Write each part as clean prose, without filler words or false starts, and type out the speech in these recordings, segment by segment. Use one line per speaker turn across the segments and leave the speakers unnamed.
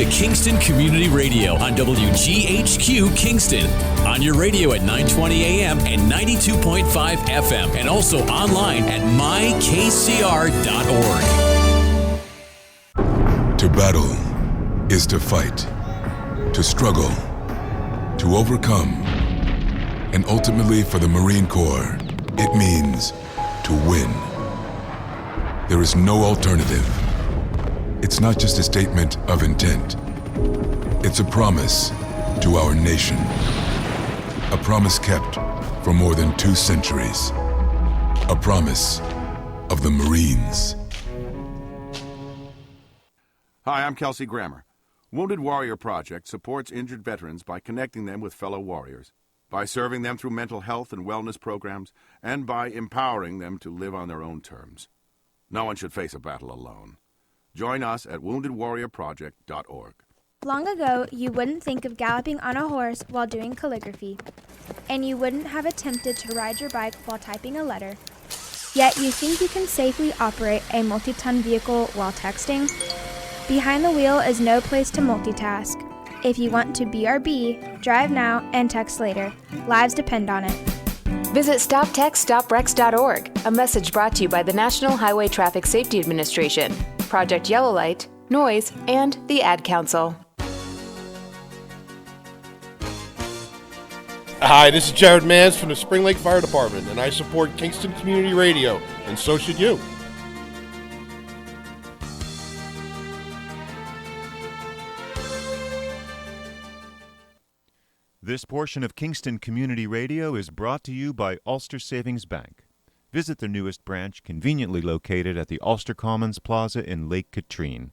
to Kingston Community Radio on WGHQ Kingston. On your radio at 920 AM and 92.5 FM, and also online at mykcr.org.
To battle is to fight, to struggle, to overcome, and ultimately for the Marine Corps, it means to win. There is no alternative. It's not just a statement of intent. It's a promise to our nation. A promise kept for more than 2 centuries. A promise of the Marines.
Hi, I'm Kelsey Grammer. Wounded Warrior Project supports injured veterans by connecting them with fellow warriors, by serving them through mental health and wellness programs, and by empowering them to live on their own terms. No one should face a battle alone. Join us at woundedwarriorproject.org.
Long ago, you wouldn't think of galloping on a horse while doing calligraphy, and you wouldn't have attempted to ride your bike while typing a letter. Yet you think you can safely operate a multi-ton vehicle while texting? Behind the wheel is no place to multitask. If you want to BRB, drive now and text later. Lives depend on it.
Visit StopTextStopWrecks.org, a message brought to you by the National Highway Traffic Safety Administration, Project Yellow Light, Noise, and the Ad Council.
Hi, this is Jared Mans from the Spring Lake Fire Department, and I support Kingston Community Radio, and so should you.
This portion of Kingston Community Radio is brought to you by Ulster Savings Bank. Visit their newest branch, conveniently located at the Ulster Commons Plaza in Lake Katrine.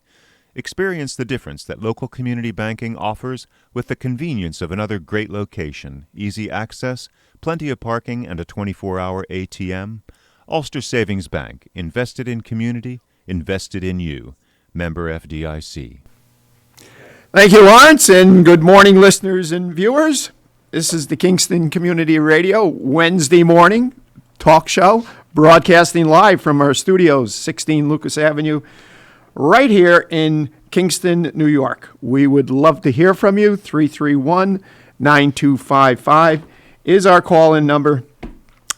Experience the difference that local community banking offers with the convenience of another great location, easy access, plenty of parking, and a 24-hour ATM. Ulster Savings Bank, invested in community, invested in you. Member FDIC.
Thank you, Lawrence, and good morning, listeners and viewers. This is the Kingston Community Radio Wednesday morning talk show, broadcasting live from our studios, 16 Lucas Avenue, right here in Kingston, New York. We would love to hear from you. 331-9255 is our call-in number.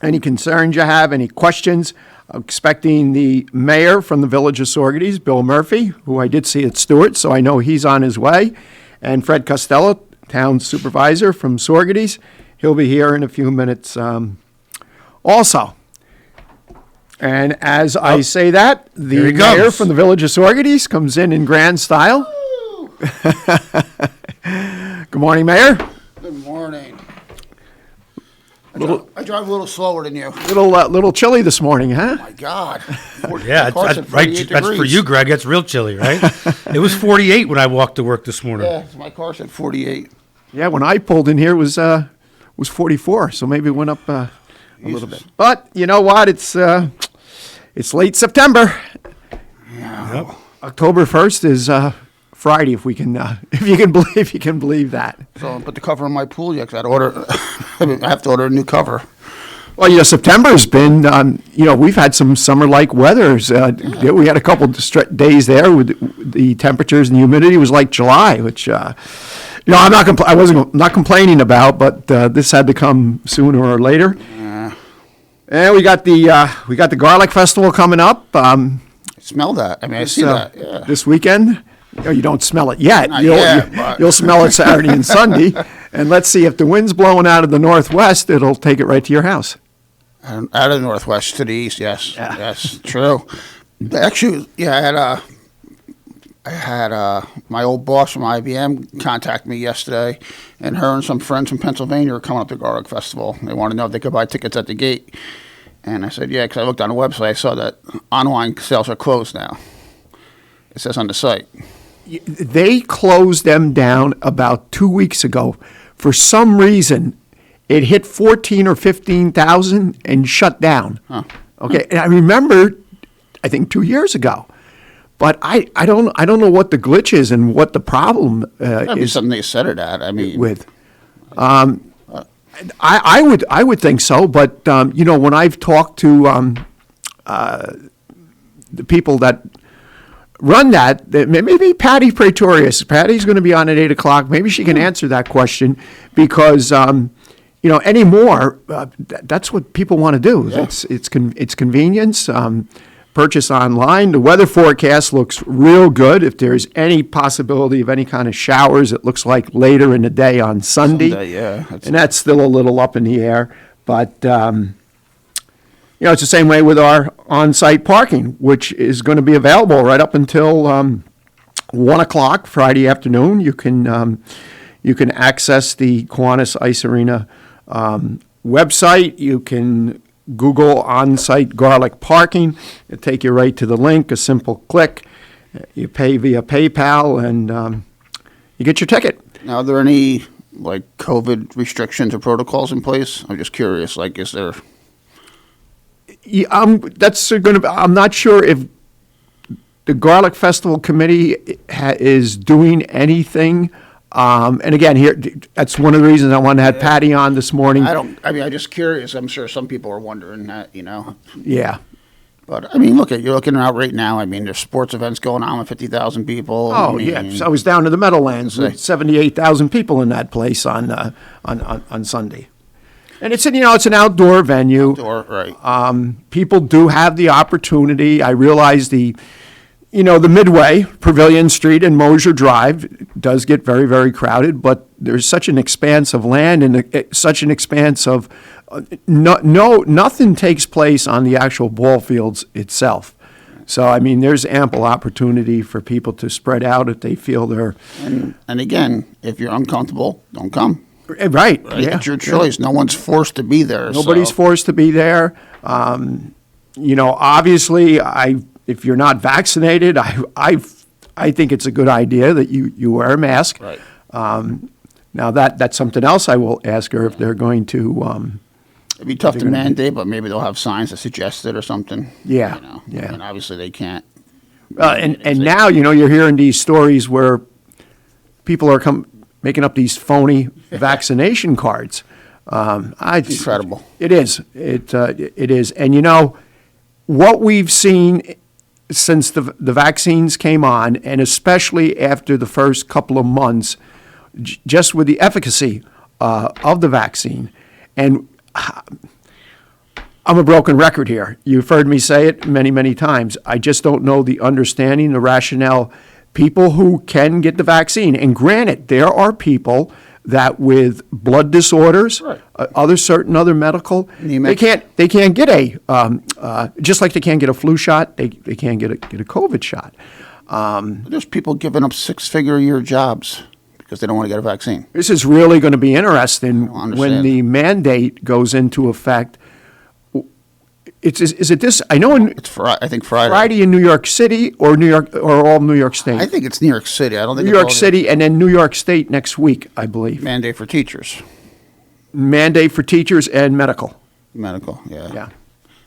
Any concerns you have, any questions? I'm expecting the mayor from the village of Saugerties, Bill Murphy, who I did see at Stewart, so I know he's on his way, and Fred Costello, town supervisor from Saugerties. He'll be here in a few minutes also. And as I say that, the mayor from the village of Saugerties comes in grand style. Good morning, Mayor.
Good morning. I drive a little slower than you.
Little chilly this morning, huh?
Oh my God.
Yeah, that's right. That's for you, Greg. It's real chilly, right? It was 48 when I walked to work this morning.
Yeah, my car said 48.
Yeah, when I pulled in here, it was 44, so maybe it went up a little bit. But you know what? It's late September.
Yeah.
Yep. October 1st is Friday, if you can believe that.
So I put the cover on my pool yet, because I have to order a new cover.
Well, September's been, we've had some summer-like weathers. We had a couple days there with the temperatures and the humidity was like July, which, I wasn't not complaining about, but this had to come sooner or later.
Yeah.
And we got the Garlic Festival coming up.
I smell that. I mean, I see that. Yeah.
This weekend. You don't smell it yet.
But
You'll smell it Saturday and Sunday. And let's see, if the wind's blowing out of the northwest, it'll take it right to your house.
Out of the northwest to the east, yes. Yeah. Yes, true. Actually, yeah, I had my old boss from IBM contact me yesterday, and her and some friends from Pennsylvania are coming up to Garlic Festival. They want to know if they could buy tickets at the gate. And I said, yeah, because I looked on the website. I saw that online sales are closed now. It says on the site.
They closed them down about 2 weeks ago. For some reason, it hit 14 or 15,000 and shut down.
Huh.
Okay, and I remember, I think 2 years ago, but I don't know what the glitch is and what the problem is.
Something they set it at. I mean,
with. I would think so, but when I've talked to the people that run that. Maybe Patty Pretorious. Patty's going to be on at 8 o'clock. Maybe she can answer that question because, anymore, that's what people want to do.
Yeah.
It's convenience. Purchase online. The weather forecast looks real good. If there's any possibility of any kind of showers, it looks like later in the day on Sunday.
Yeah.
And that's still a little up in the air. But, it's the same way with our on-site parking, which is going to be available right up until 1 o'clock Friday afternoon. You can access the Kiwanis Ice Arena website. You can Google on-site garlic parking. It'll take you right to the link, a simple click. You pay via PayPal, and you get your ticket.
Now, are there any COVID restrictions or protocols in place? I'm just curious. Is there?
Yeah, I'm not sure if the Garlic Festival Committee is doing anything. And again, here, that's one of the reasons I wanted to have Patty on this morning.
I'm just curious. I'm sure some people are wondering that,
Yeah.
But, you're looking out right now. There's sports events going on with 50,000 people.
Oh, yeah. So I was down to the Meadowlands with 78,000 people in that place on Sunday. And it's an outdoor venue.
Right.
People do have the opportunity. I realize the Midway, Pavilion Street and Mosier Drive does get very, very crowded, but there's such an expanse of land and such an expanse of nothing takes place on the actual ball fields itself. So, there's ample opportunity for people to spread out if they feel they're...
And again, if you're uncomfortable, don't come.
Right. Yeah.
It's your choice. Yeah. No one's forced to be there.
Nobody's forced to be there. Obviously, if you're not vaccinated, I think it's a good idea that you wear a mask.
Right.
Now that's something else I will ask her if they're going to.
It'd be tough to mandate, but maybe they'll have signs that suggest it or something.
Yeah. Yeah.
Obviously they can't.
And now you're hearing these stories where people are making up these phony vaccination cards.
Incredible.
It is. It is. And what we've seen since the vaccines came on, and especially after the first couple of months, just with the efficacy of the vaccine, and I'm a broken record here. You've heard me say it many, many times. I just don't know the understanding, the rationale. People who can get the vaccine, and granted, there are people that with blood disorders,
right.
Other medical, they can't get just like they can't get a flu shot, they can't get a COVID shot.
There's people giving up 6-figure-a-year jobs because they don't want to get a vaccine.
This is really going to be interesting when the mandate goes into effect. Is it this? I know
I think Friday.
Friday in New York City or New York or all New York State.
I think it's New York City. I don't think
New York City and then New York State next week, I believe.
Mandate for teachers.
Mandate for teachers and medical.
Medical, yeah.
Yeah.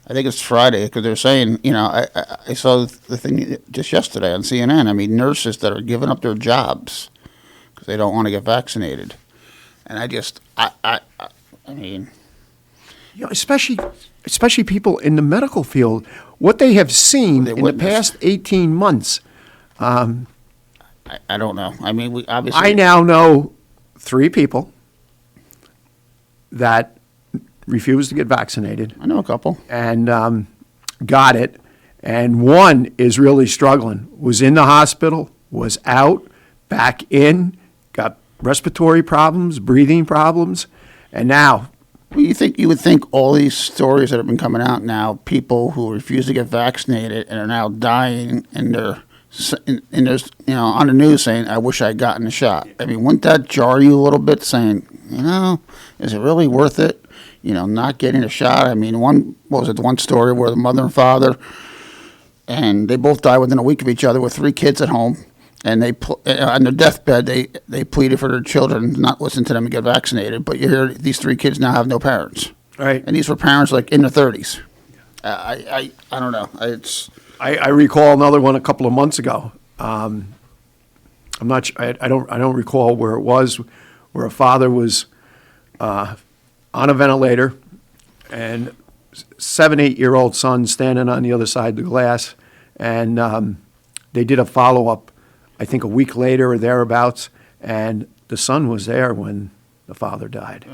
I think it's Friday because they're saying, I saw the thing just yesterday on CNN. Nurses that are giving up their jobs because they don't want to get vaccinated, and
especially people in the medical field, what they have seen in the past 18 months.
I don't know. We obviously.
I now know 3 people that refused to get vaccinated.
I know a couple.
And got it. And one is really struggling. Was in the hospital, was out, back in, got respiratory problems, breathing problems, and now.
Well, you would think all these stories that have been coming out now, people who refuse to get vaccinated and are now dying, and they're on the news saying, "I wish I'd gotten a shot." Wouldn't that jar you a little bit? Saying, is it really worth it? Not getting a shot. One story where the mother and father, and they both died within a week of each other with 3 kids at home. And they, on their deathbed, they pleaded for their children not listen to them and get vaccinated. But you hear these 3 kids now have no parents.
Right.
And these were parents in their 30s. I don't know.
I recall another one a couple of months ago. I'm not. I don't recall where it was, where a father was on a ventilator, and 7-8-year-old son standing on the other side of the glass, and they did a follow-up, I think a week later or thereabouts, and the son was there when the father died.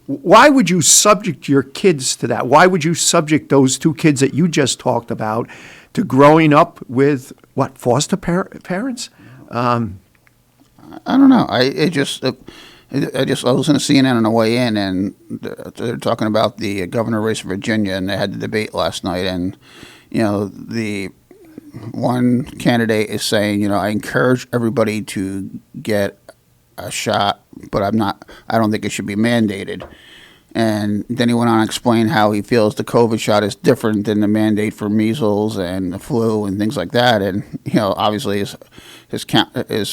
Why would you subject your kids to that? Why would you subject those two kids that you just talked about to growing up with, foster parents?
I don't know. I was listening to CNN on the way in, and they're talking about the governor race in Virginia, and they had the debate last night, and the one candidate is saying, I encourage everybody to get a shot, but I don't think it should be mandated. And then he went on to explain how he feels the COVID shot is different than the mandate for measles and the flu and things like that. And, obviously his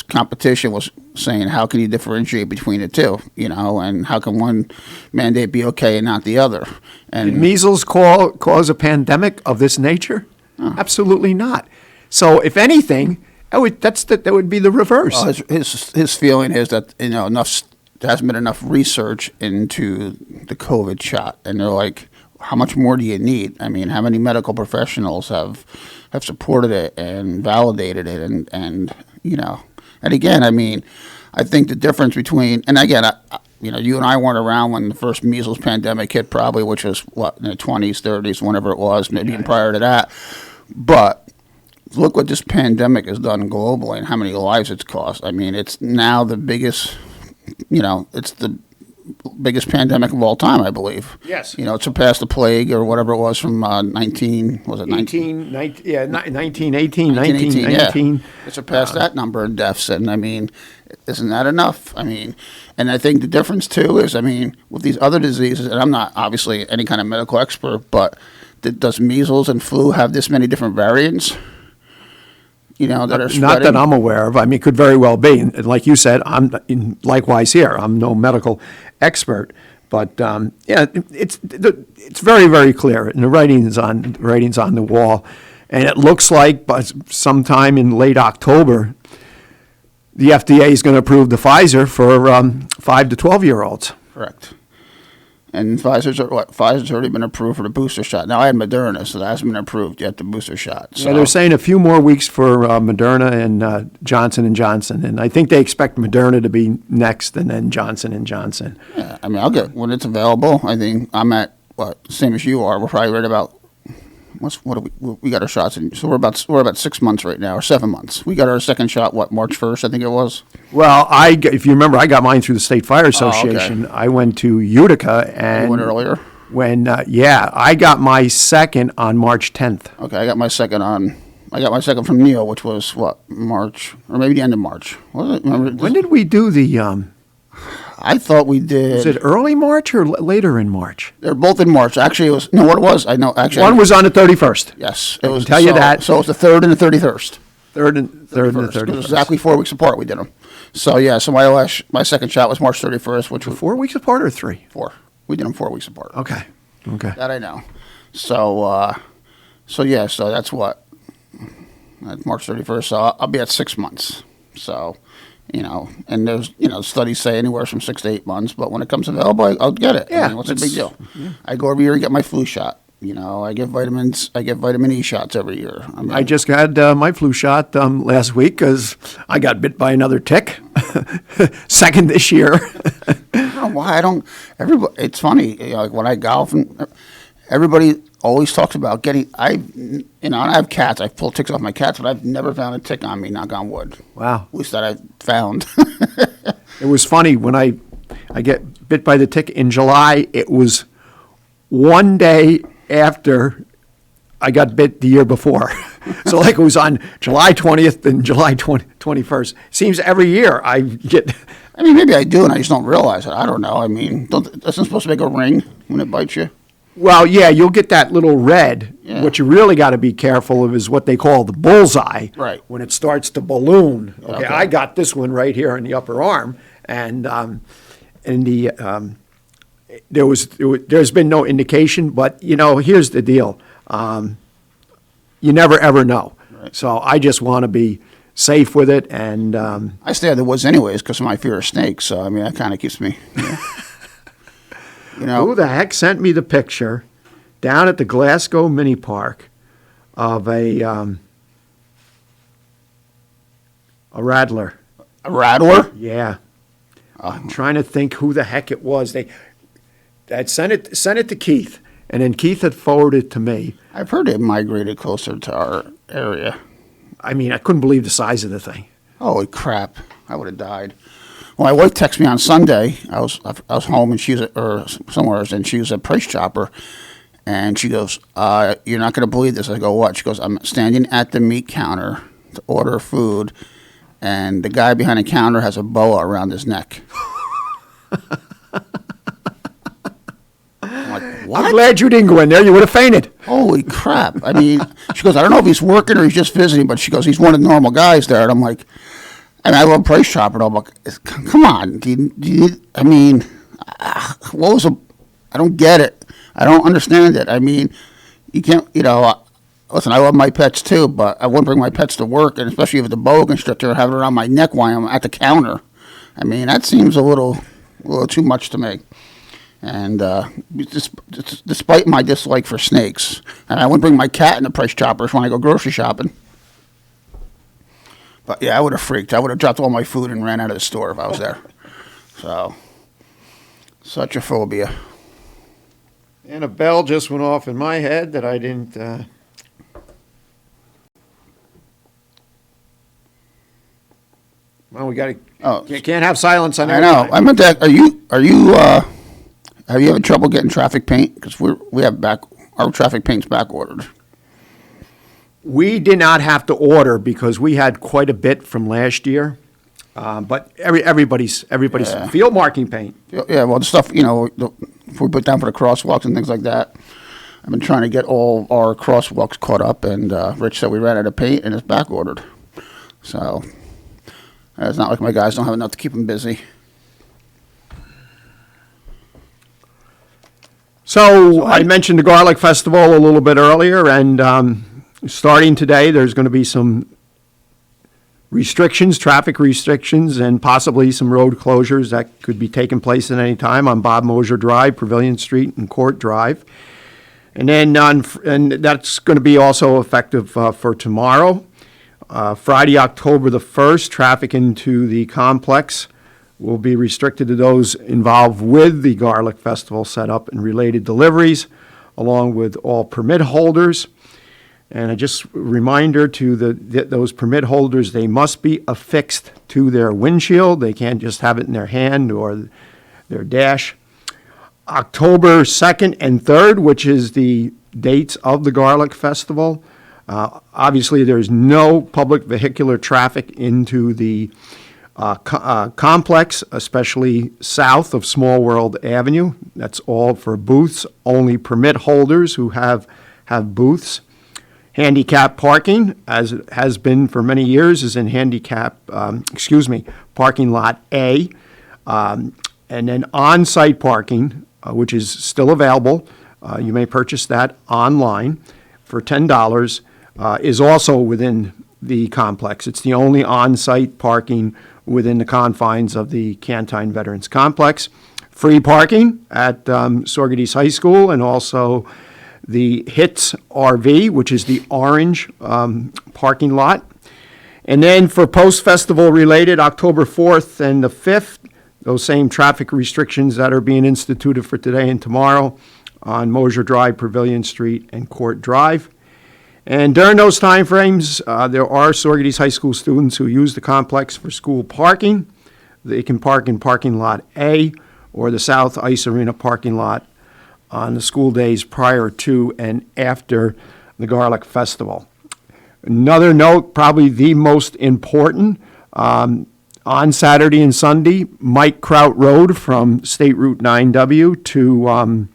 competition was saying, how can you differentiate between the two, and how can one mandate be okay and not the other? And
did measles cause a pandemic of this nature? Absolutely not. So if anything, that would be the reverse.
Well, his feeling is that there hasn't been enough research into the COVID shot, and they're like, how much more do you need? I mean, how many medical professionals have supported it and validated it, and again, I mean, I think the difference between, and again, you and I weren't around when the first measles pandemic hit, probably, which was in the 20s, 30s, whenever it was, maybe even prior to that, but look what this pandemic has done globally and how many lives it's cost. I mean, it's now the biggest, it's the biggest pandemic of all time, I believe.
Yes.
It surpassed the plague or whatever it was from 1918,
yeah.
It surpassed that number of deaths. And, I mean, isn't that enough? I mean, and I think the difference, too, is, I mean, with these other diseases, and I'm not obviously any kind of medical expert, but does measles and flu have this many different variants? That are spreading?
Not that I'm aware of. I mean, it could very well be. And like you said, likewise here. I'm no medical expert, but it's very, very clear, and the writing's on the wall, and it looks like sometime in late October, the FDA is going to approve the Pfizer for 5 to 12-year-olds.
Correct. And Pfizer's already been approved for the booster shot. Now, I had Moderna, so that hasn't been approved yet, the booster shot. So.
Yeah, they're saying a few more weeks for Moderna and Johnson & Johnson. And I think they expect Moderna to be next and then Johnson & Johnson.
Yeah, I mean, I'll get, when it's available, I think I'm at, same as you are. We're probably right about, we got our shots in, so we're about 6 months right now, or 7 months. We got our second shot, March 1st, I think it was?
Well, if you remember, I got mine through the State Fire Association.
Okay.
I went to Utica and...
You went earlier?
I got my second on March 10th.
Okay, I got my second from Neil, which was March, or maybe the end of March. Was it? Remember?
When did we do the...
I thought we did...
Was it early March or later in March?
They're both in March. Actually, it was... No, what it was, I know. Actually,
one was on the 31st.
Yes.
I can tell you that.
So it was the 3rd and the 31st.
3rd and the 31st.
It was exactly 4 weeks apart we did them. So, yeah, so my second shot was March 31st, which was...
4 weeks apart or 3?
4. We did them 4 weeks apart.
Okay.
That I know. So that's what? That's March 31st, so I'll be at 6 months. So... and there's, studies say anywhere from 6 to 8 months, but when it comes available, I'll get it.
Yeah.
I mean, what's the big deal? Yeah. I go every year and get my flu shot. I get vitamin E shots every year.
I just had my flu shot last week because I got bit by another tick. Second this year.
I don't know why everybody, it's funny, like when I golf, and everybody always talks about getting, I have cats. I've pulled ticks off my cats, but I've never found a tick on me, knock on wood.
Wow.
At least that I've found.
It was funny when I get bit by the tick in July. It was one day after I got bit the year before. So like it was on July 20th and July 21st. Seems every year I get...
I mean, maybe I do and I just don't realize it. I don't know. I mean, isn't supposed to make a ring when it bites you?
Well, yeah, you'll get that little red.
Yeah.
What you really got to be careful of is what they call the bullseye.
Right.
When it starts to balloon.
Okay.
I got this one right here in the upper arm, and there's been no indication. But here's the deal: you never ever know.
Right.
So I just want to be safe with it, and
I stay out of the woods anyways because of my fear of snakes. So I mean, that kind of keeps me.
Who the heck sent me the picture down at the Glasgow Mini Park of a A rattler.
A rattler?
Yeah. I'm trying to think who the heck it was. I'd sent it to Keith, and then Keith had forwarded it to me.
I've heard it migrated closer to our area.
I mean, I couldn't believe the size of the thing.
Holy crap! I would have died. Well, my wife texted me on Sunday. I was home and she was somewhere, and she was at Price Chopper, and she goes, "You're not going to believe this." I go, "What?" She goes, "I'm standing at the meat counter to order food, and the guy behind the counter has a boa around his neck." I'm like, what?
I'm glad you didn't go in there. You would have fainted.
Holy crap. I mean, she goes, "I don't know if he's working or he's just visiting," but she goes, "He's one of the normal guys there." And I'm like, and I love Price Chopper. And I'm like, come on. I mean, what was I don't get it. I don't understand it. I mean, you can't, listen, I love my pets too, but I wouldn't bring my pets to work, and especially if the boa constrictor have it around my neck while I'm at the counter. I mean, that seems a little too much to me. And despite my dislike for snakes, and I wouldn't bring my cat in the Price Choppers when I go grocery shopping. But yeah, I would have freaked. I would have dropped all my food and ran out of the store if I was there. So, such a phobia.
And a bell just went off in my head that I didn't. Well, we got to. Oh, you can't have silence on.
I know. I meant that. Are you? Have you had trouble getting traffic paint? Because we have our traffic paint's back ordered.
We did not have to order because we had quite a bit from last year. But everybody's field marking paint.
Yeah, well, the stuff, if we put down for the crosswalks and things like that. I've been trying to get all our crosswalks caught up, and Rich said we ran out of paint and it's back ordered. So it's not like my guys don't have enough to keep them busy.
So I mentioned the Garlic Festival a little bit earlier, and starting today, there's going to be some traffic restrictions, and possibly some road closures that could be taking place at any time on Bob Mosier Drive, Pavilion Street, and Court Drive. And then and that's going to be also effective for tomorrow. Friday, October the 1st, traffic into the complex will be restricted to those involved with the Garlic Festival setup and related deliveries, along with all permit holders. And a just reminder to those permit holders, they must be affixed to their windshield. They can't just have it in their hand or their dash. October 2nd and 3rd, which is the dates of the Garlic Festival. Obviously, there's no public vehicular traffic into the complex, especially south of Small World Avenue. That's all for booths. Only permit holders who have booths. Handicap parking, as it has been for many years, is in parking lot A. And then on-site parking, which is still available, you may purchase that online for $10, is also within the complex. It's the only on-site parking within the confines of the Cantine Veterans Complex. Free parking at Saugerties High School, and also the HITS RV, which is the orange parking lot. And then for post-festival related, October 4th and the 5th, those same traffic restrictions that are being instituted for today and tomorrow on Mosier Drive, Pavilion Street, and Court Drive. And during those time frames, there are Saugerties High School students who use the complex for school parking. They can park in parking lot A or the South Ice Arena parking lot on the school days prior to and after the Garlic Festival. Another note, probably the most important, on Saturday and Sunday, Mike Kraut Road from State Route 9W to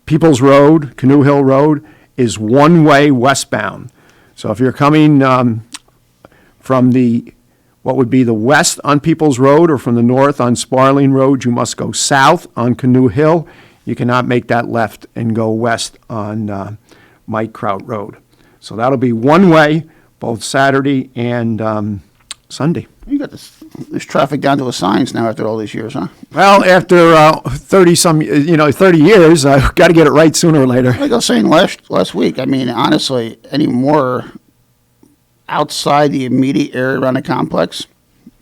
Peoples Road, Canoe Hill Road, is one-way westbound. So if you're coming from what would be the west on Peoples Road or from the north on Sparling Road, you must go south on Canoe Hill. You cannot make that left and go west on Mike Kraut Road. So that'll be one way, both Saturday and Sunday.
You got this traffic down to a science now after all these years, huh?
Well, after 30 years, I've got to get it right sooner or later.
Like I was saying last week, I mean, honestly, anymore, outside the immediate area around the complex,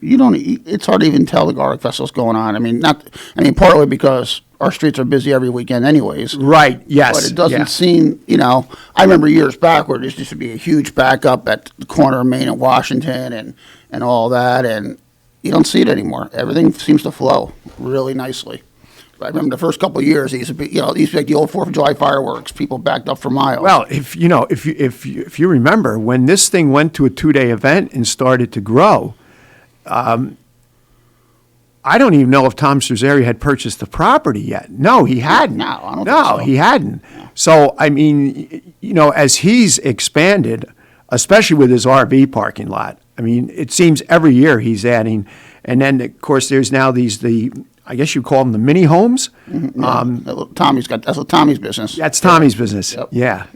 it's hard to even tell the Garlic Festival's going on. Partly because our streets are busy every weekend anyways.
Right, yes.
But it doesn't seem, I remember years back where there used to be a huge backup at the corner of Main and Washington and all that, and you don't see it anymore. Everything seems to flow really nicely. I remember the first couple of years, it used to be, like the old 4th of July fireworks. People backed up for miles.
Well, if you remember, when this thing went to a 2-day event and started to grow, I don't even know if Tom Cesario had purchased the property yet. No, he hadn't.
No, I don't think so.
He hadn't. So, as he's expanded, especially with his RV parking lot, it seems every year he's adding. And then, of course, there's now I guess you call them the mini homes.
Mm-hmm. That's Tommy's business.
That's Tommy's business.
Yep.
Yeah.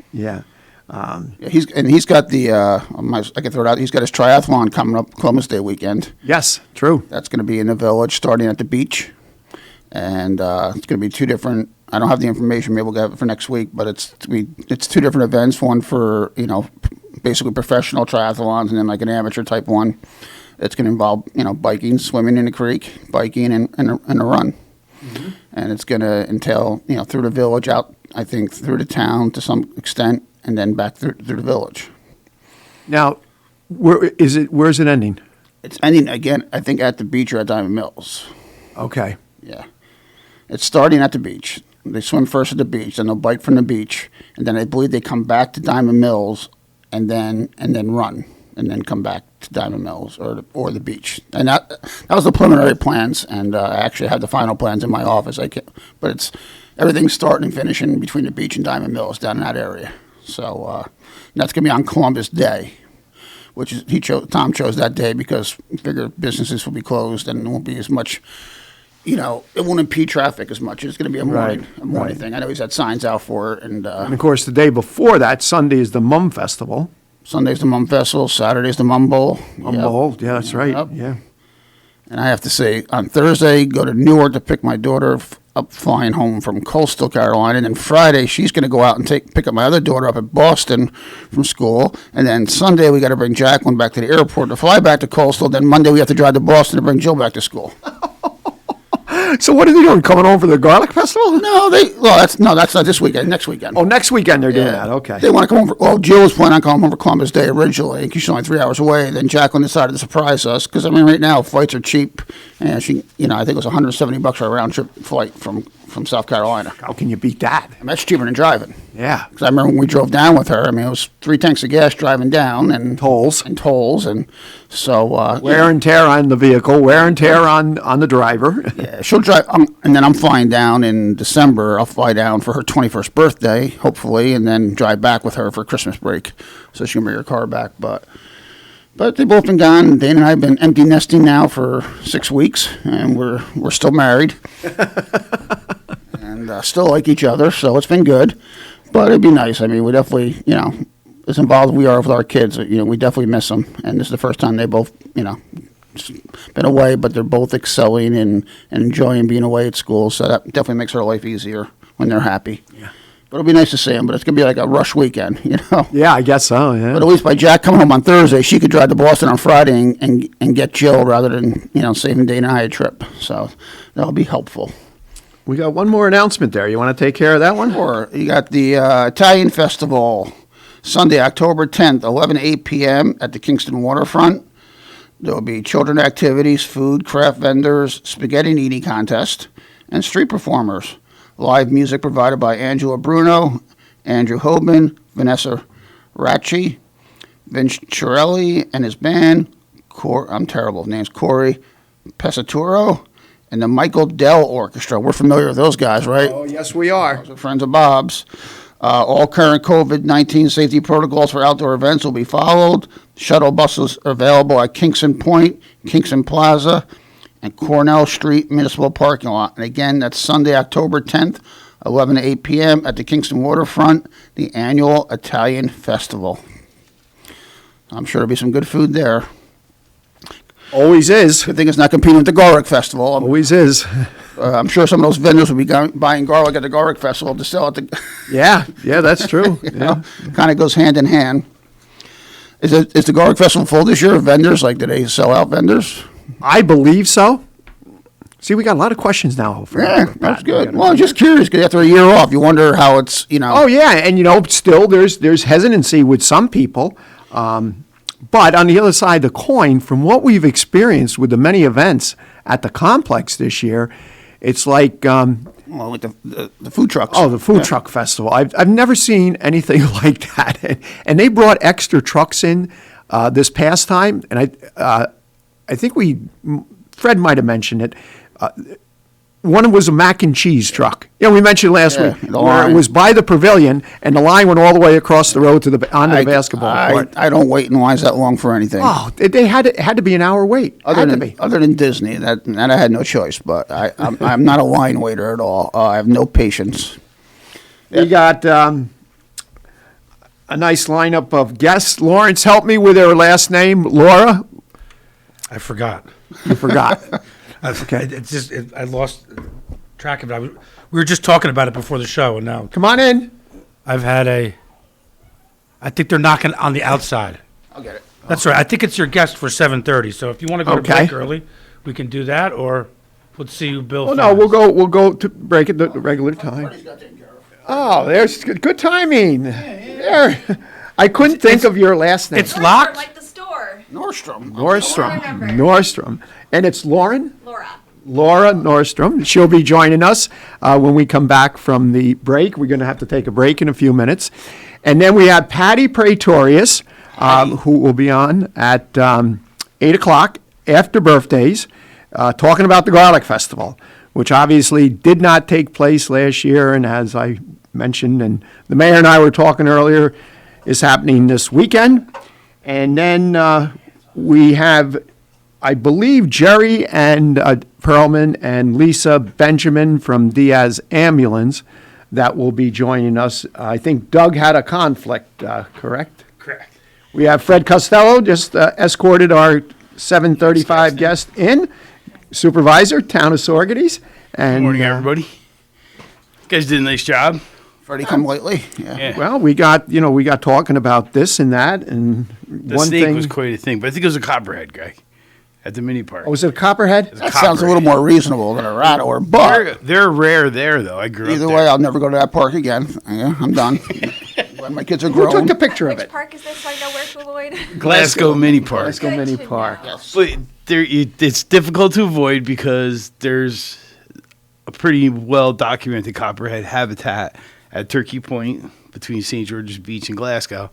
He's got I can throw it out. He's got his triathlon coming up Columbus Day weekend.
Yes, true.
That's going to be in the village, starting at the beach, and it's going to be 2 different. I don't have the information. Maybe we'll get it for next week, but it's 2 different events. One for basically professional triathlons, and then like an amateur type one. It's going to involve, biking, swimming in the creek, biking, and a run. Mm-hmm. And it's going to entail, through the village, out, I think, through the town to some extent, and then back through the village.
Now, where's it ending?
It's ending, again, I think, at the beach or at Diamond Mills.
Okay.
Yeah. It's starting at the beach. They swim first at the beach, then they'll bike from the beach, and then I believe they come back to Diamond Mills and then run. And then come back to Diamond Mills or the beach, and that was the preliminary plans. And I actually had the final plans in my office. But it's everything's starting and finishing between the beach and Diamond Mills down in that area. So that's gonna be on Columbus Day, which is Tom chose that day because he figured businesses will be closed and there won't be as much. It won't impede traffic as much. It's going to be a morning thing. I know he's had signs out for it, and
of course the day before that, Sunday is the Mum Festival.
Sunday's the Mum Festival. Saturday's the Mum Bowl.
Bowl, yeah, that's right.
Yep.
Yeah.
And I have to say, on Thursday, go to Newark to pick my daughter up flying home from Coastal Carolina. And then Friday, she's going to go out and pick up my other daughter up at Boston from school. And then Sunday, we got to bring Jacqueline back to the airport to fly back to Coastal. Then Monday, we have to drive to Boston to bring Jill back to school.
So what are they doing? Coming home for the Garlic Festival?
No, that's not this weekend. Next weekend.
Oh, next weekend they're doing that. Okay.
They want to come home. Jill was planning on coming home for Columbus Day originally. She's only 3 hours away. Then Jacqueline decided to surprise us because right now flights are cheap, and she, I think it was $170 for a round trip flight from South Carolina.
How can you beat that?
That's cheaper than driving.
Yeah.
Because I remember when we drove down with her. It was 3 tanks of gas driving down and
tolls,
and so
wear and tear on the vehicle, wear and tear on the driver.
Yeah, she'll drive, and then I'm flying down in December. I'll fly down for her 21st birthday, hopefully, and then drive back with her for Christmas break, so she can bring her car back. But they've both been gone. Dana and I have been empty nesting now for 6 weeks, and we're still married, and still like each other. So it's been good, but it'd be nice. We definitely, as involved as we are with our kids, we definitely miss them. And this is the first time they both, been away, but they're both excelling and enjoying being away at school. So that definitely makes our life easier when they're happy.
Yeah.
But it'll be nice to see them. But it's going to be like a rush weekend,
Yeah, I guess so, yeah.
But at least by Jack coming home on Thursday, she could drive to Boston on Friday and get Jill rather than, saving Dana and I a trip. So that'll be helpful.
We got one more announcement there. You want to take care of that one?
Sure. You got the Italian Festival, Sunday, October 10th, 11 to 8 p.m. at the Kingston Waterfront. There will be children activities, food, craft vendors, spaghetti and eating contest, and street performers. Live music provided by Angela Bruno, Andrew Hoban, Vanessa Racci, Vince Chirelli and his band, I'm terrible with names, Corey Pesaturo, and the Michael Dell Orchestra. We're familiar with those guys, right?
Oh, yes, we are.
Those are friends of Bob's. All current COVID-19 safety protocols for outdoor events will be followed. Shuttle buses are available at Kingston Point, Kingston Plaza, and Cornell Street Municipal Parking Lot. And again, that's Sunday, October 10th, 11 to 8 p.m. at the Kingston Waterfront, the annual Italian Festival. I'm sure there'll be some good food there.
Always is.
Good thing it's not competing with the Garlic Festival.
Always is.
I'm sure some of those vendors will be buying garlic at the Garlic Festival to sell at the...
Yeah, that's true.
Kind of goes hand in hand. Is the Garlic Festival full this year? Vendors, like, do they sell out vendors?
I believe so. See, we got a lot of questions now.
Yeah, that's good. Well, I'm just curious, because after a year off, you wonder how it's,
Oh, yeah, and, still there's hesitancy with some people. But on the other side of the coin, from what we've experienced with the many events at the complex this year, it's like...
Well, like the food trucks.
Oh, the food truck festival. I've never seen anything like that. And they brought extra trucks in this past time. And I think Fred might have mentioned it. One was a mac and cheese truck. We mentioned last week where it was by the pavilion, and the line went all the way across the road onto the basketball court.
I don't wait in lines that long for anything.
Oh, they had to be an hour wait.
Other than Disney, that I had no choice. But I'm not a line waiter at all. I have no patience.
We got a nice lineup of guests. Lawrence, help me with her last name. Laura?
I forgot.
You forgot.
Okay. I lost track of it. We were just talking about it before the show, and now.
Come on in.
I think they're knocking on the outside.
I'll get it.
That's right. I think it's your guest for 7:30. So if you want to go to break early, we can do that, or let's see who Bill.
Well, no, we'll go to break at the regular time. Oh, there's good timing. There. I couldn't think of your last name.
It's locked.
Like the store.
Nordstrom. And it's Lauren?
Laura
Nordstrom. She'll be joining us when we come back from the break. We're going to have to take a break in a few minutes. And then we have Patty Pretorious, who will be on at 8 o'clock after birthdays, talking about the Garlic Festival, which obviously did not take place last year. And as I mentioned, and the mayor and I were talking earlier, is happening this weekend. And then we have, I believe, Jerry and Perlman and Lisa Benjamin from Diaz Ambulance that will be joining us. I think Doug had a conflict, correct?
Correct.
We have Fred Costello just escorted our 7:35 guest in, supervisor, Town of Saugerties.
Good morning, everybody. You guys did a nice job.
Freddie come lately? Yeah.
Well, we got talking about this and that, and
the snake was quite a thing, but I think it was a copperhead, Greg, at the mini park.
Oh, was it a copperhead?
That sounds a little more reasonable than a rat or a bug.
They're rare there, though. I grew up
Either
there.
way, I'll never go to that park again. Yeah, I'm done. When my kids are grown.
Who took the picture of it?
Which park is this so I know where to avoid?
Glasgow Mini Park.
Glasgow Mini Park.
Yes.
But it's difficult to avoid because there's a pretty well-documented copperhead habitat at Turkey Point between St. George's Beach and Glasgow.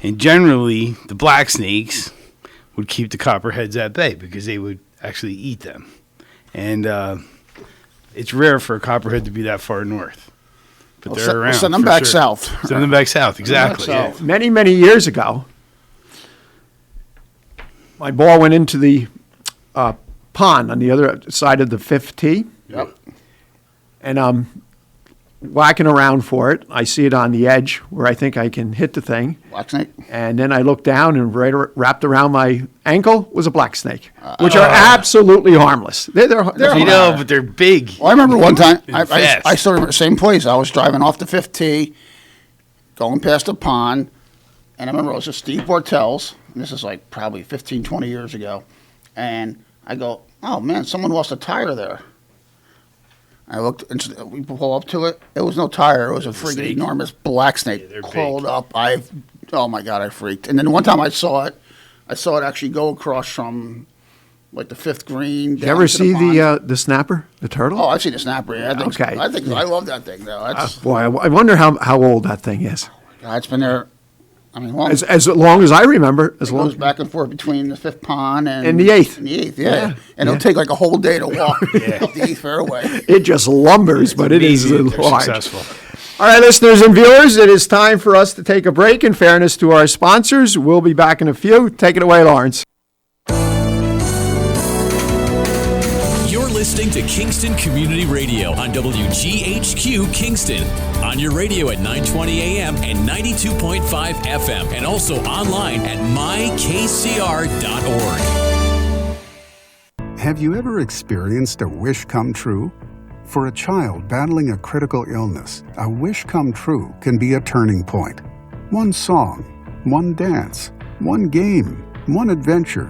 And generally, the black snakes would keep the copperheads at bay because they would actually eat them. And it's rare for a copperhead to be that far north. But they're around.
Send them back south.
Send them back south, exactly.
Back south.
Many, many years ago, my ball went into the pond on the other side of the fifth tee.
Yep.
And I'm whacking around for it. I see it on the edge where I think I can hit the thing.
Black snake.
And then I look down, and wrapped around my ankle was a black snake, which are absolutely harmless. They're
I know, but they're big.
Well, I remember one time,
Fast.
I still remember the same place. I was driving off the 5th tee, going past a pond, and I remember it was a Steve Bortell's, and this is like probably 15, 20 years ago, and I go, oh man, someone lost a tire there. I looked, and we pull up to it. It was no tire. It was a freaking enormous black snake crawled up. Oh my God, I freaked. And then one time I saw it actually go across from like the 5th green.
Did you ever see the snapper, the turtle?
Oh, I've seen the snapper. Yeah,
Okay.
I love that thing though. That's,
Boy, I wonder how old that thing is.
God, it's been there. I mean, long,
as long as I remember,
it goes back and forth between the 5th pond and
the 8th.
And the 8th, yeah. And it'll take like a whole day to walk up the 8th fairway.
It just lumbers, but it is large.
Successful.
All right, listeners and viewers, it is time for us to take a break. In fairness to our sponsors, we'll be back in a few. Take it away, Lawrence.
You're listening to Kingston Community Radio on WGHQ Kingston. On your radio at 920 AM and 92.5 FM, and also online at mykcr.org.
Have you ever experienced a wish come true? For a child battling a critical illness, a wish come true can be a turning point. One song, one dance, One game, one adventure,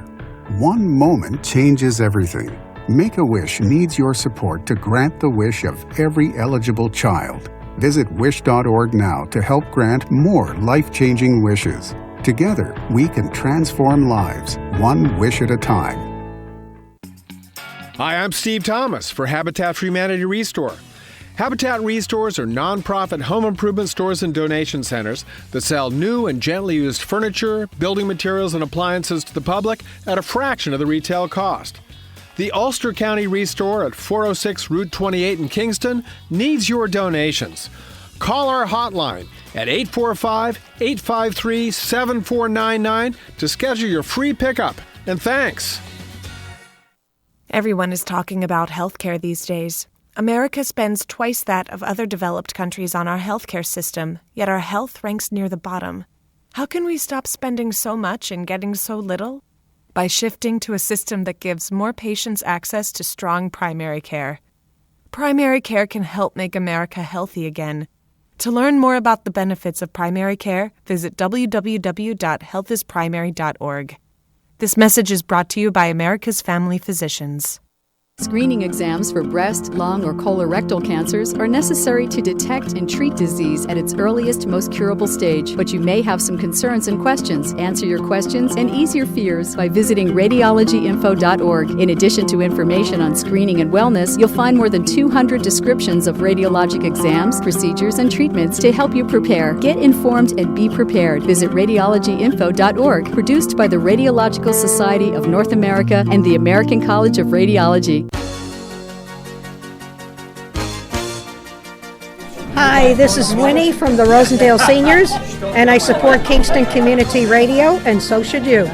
one moment changes everything. Make-A-Wish needs your support to grant the wish of every eligible child. Visit wish.org now to help grant more life-changing wishes. Together, we can transform lives, one wish at a time.
Hi, I'm Steve Thomas for Habitat for Humanity Restore. Habitat Restores are nonprofit home improvement stores and donation centers that sell new and gently used furniture, building materials, and appliances to the public at a fraction of the retail cost. The Ulster County Restore at 406 Route 28 in Kingston needs your donations. Call our hotline at 845-853-7499 to schedule your free pickup. And thanks.
Everyone is talking about healthcare these days. America spends twice that of other developed countries on our healthcare system, yet our health ranks near the bottom. How can we stop spending so much and getting so little? By shifting to a system that gives more patients access to strong primary care. Primary care can help make America healthy again. To learn more about the benefits of primary care, visit www.healthisprimary.org. This message is brought to you by America's Family Physicians.
Screening exams for breast, lung, or colorectal cancers are necessary to detect and treat disease at its earliest, most curable stage. But you may have some concerns and questions. Answer your questions and ease your fears by visiting radiologyinfo.org. In addition to information on screening and wellness, you'll find more than 200 descriptions of radiologic exams, procedures, and treatments to help you prepare. Get informed and be prepared. Visit radiologyinfo.org, produced by the Radiological Society of North America and the American College of Radiology.
Hi, this is Winnie from the Rosendale Seniors, and I support Kingston Community Radio, and so should you.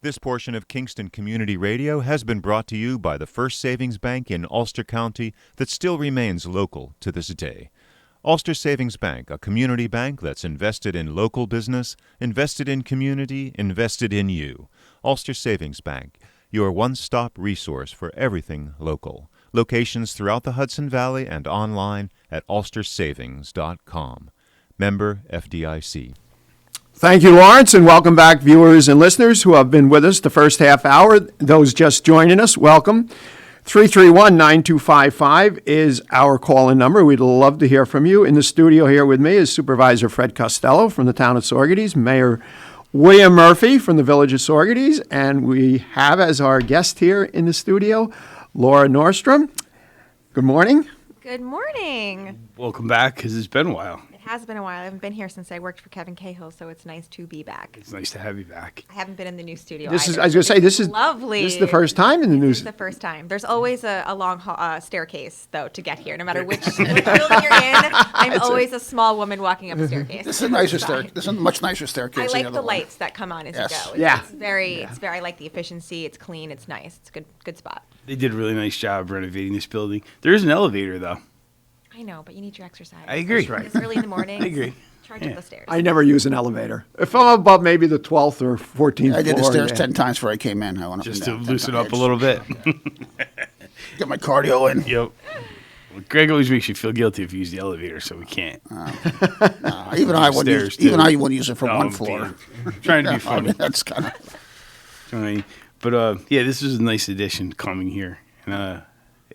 This portion of Kingston Community Radio has been brought to you by the First Savings Bank in Ulster County that still remains local to this day. Ulster Savings Bank, a community bank that's invested in local business, invested in community, invested in you. Ulster Savings Bank, your one-stop resource for everything local. Locations throughout the Hudson Valley and online at ulstersavings.com. Member FDIC.
Thank you, Lawrence, and welcome back, viewers and listeners who have been with us the first half hour. Those just joining us, welcome. 331-9255 is our call-in number. We'd love to hear from you. In the studio here with me is Supervisor Fred Costello from the town of Saugerties, Mayor William Murphy from the village of Saugerties, and we have as our guest here in the studio, Laura Nordstrom. Good morning.
Good morning.
Welcome back, because it's been a while.
It has been a while. I haven't been here since I worked for Kevin Cahill, so it's nice to be back.
It's nice to have you back.
I haven't been in the new studio
This is,
either.
I was going to say, this is
lovely.
This is the first time in the news.
This is the first time. There's always a long staircase, though, to get here. No matter which building you're in, I'm always a small woman walking up a staircase.
This is a nicer staircase. This is a much nicer staircase.
I like the lights that come on as you go. It's very. I like the efficiency. It's clean. It's nice. It's a good spot.
They did a really nice job renovating this building. There is an elevator, though.
I know, but you need your exercise.
I agree.
That's right. It's early in the morning.
I agree.
Charge up the stairs.
I never use an elevator. If I'm above maybe the 12th or 14th floor.
I did the stairs 10 times before I came in. I went up
Just
and
to
down
loosen up a little bit.
Get my cardio in.
Yep. Well, Greg always makes you feel guilty if you use the elevator, so we can't.
Even I wouldn't use it for one floor.
Trying to be funny.
That's kind of
funny. But yeah, this is a nice addition coming here. And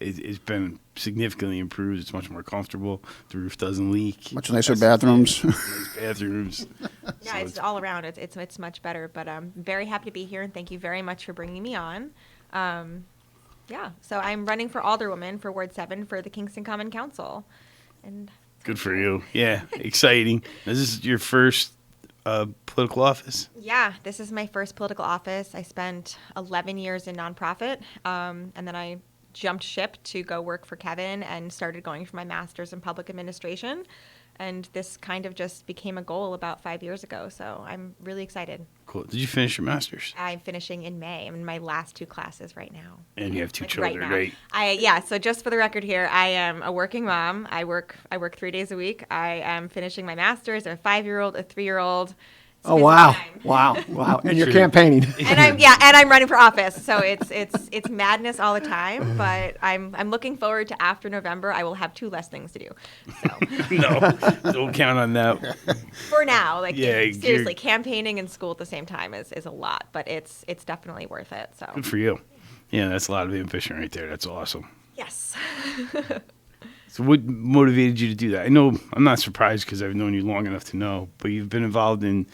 it's been significantly improved. It's much more comfortable. The roof doesn't leak.
Much nicer bathrooms.
Nice bathrooms.
Yeah, so it's all around. It's much better. But I'm very happy to be here, and thank you very much for bringing me on. Yeah, so I'm running for Alderwoman for Ward 7 for the Kingston Common Council. And
good for you. Yeah, exciting. This is your first political office?
Yeah, this is my first political office. I spent 11 years in nonprofit, and then I jumped ship to go work for Kevin and started going for my master's in public administration. And this kind of just became a goal about 5 years ago. So I'm really excited.
Cool. Did you finish your master's?
I'm finishing in May. I'm in my last 2 classes right now.
And you have 2 children, right?
Yeah. So just for the record here, I am a working mom. I work 3 days a week. I am finishing my master's. I have a 5-year-old, a 3-year-old,
Oh, wow. Wow. And you're campaigning.
And I'm running for office. So it's madness all the time, but I'm looking forward to after November. I will have 2 less things to do. So
No, don't count on that.
for now, seriously, campaigning and school at the same time is a lot, but it's definitely worth it. So
Good for you. Yeah, that's a lot of ambition right there. That's awesome.
yes.
So what motivated you to do that? I know I'm not surprised because I've known you long enough to know, but you've been involved in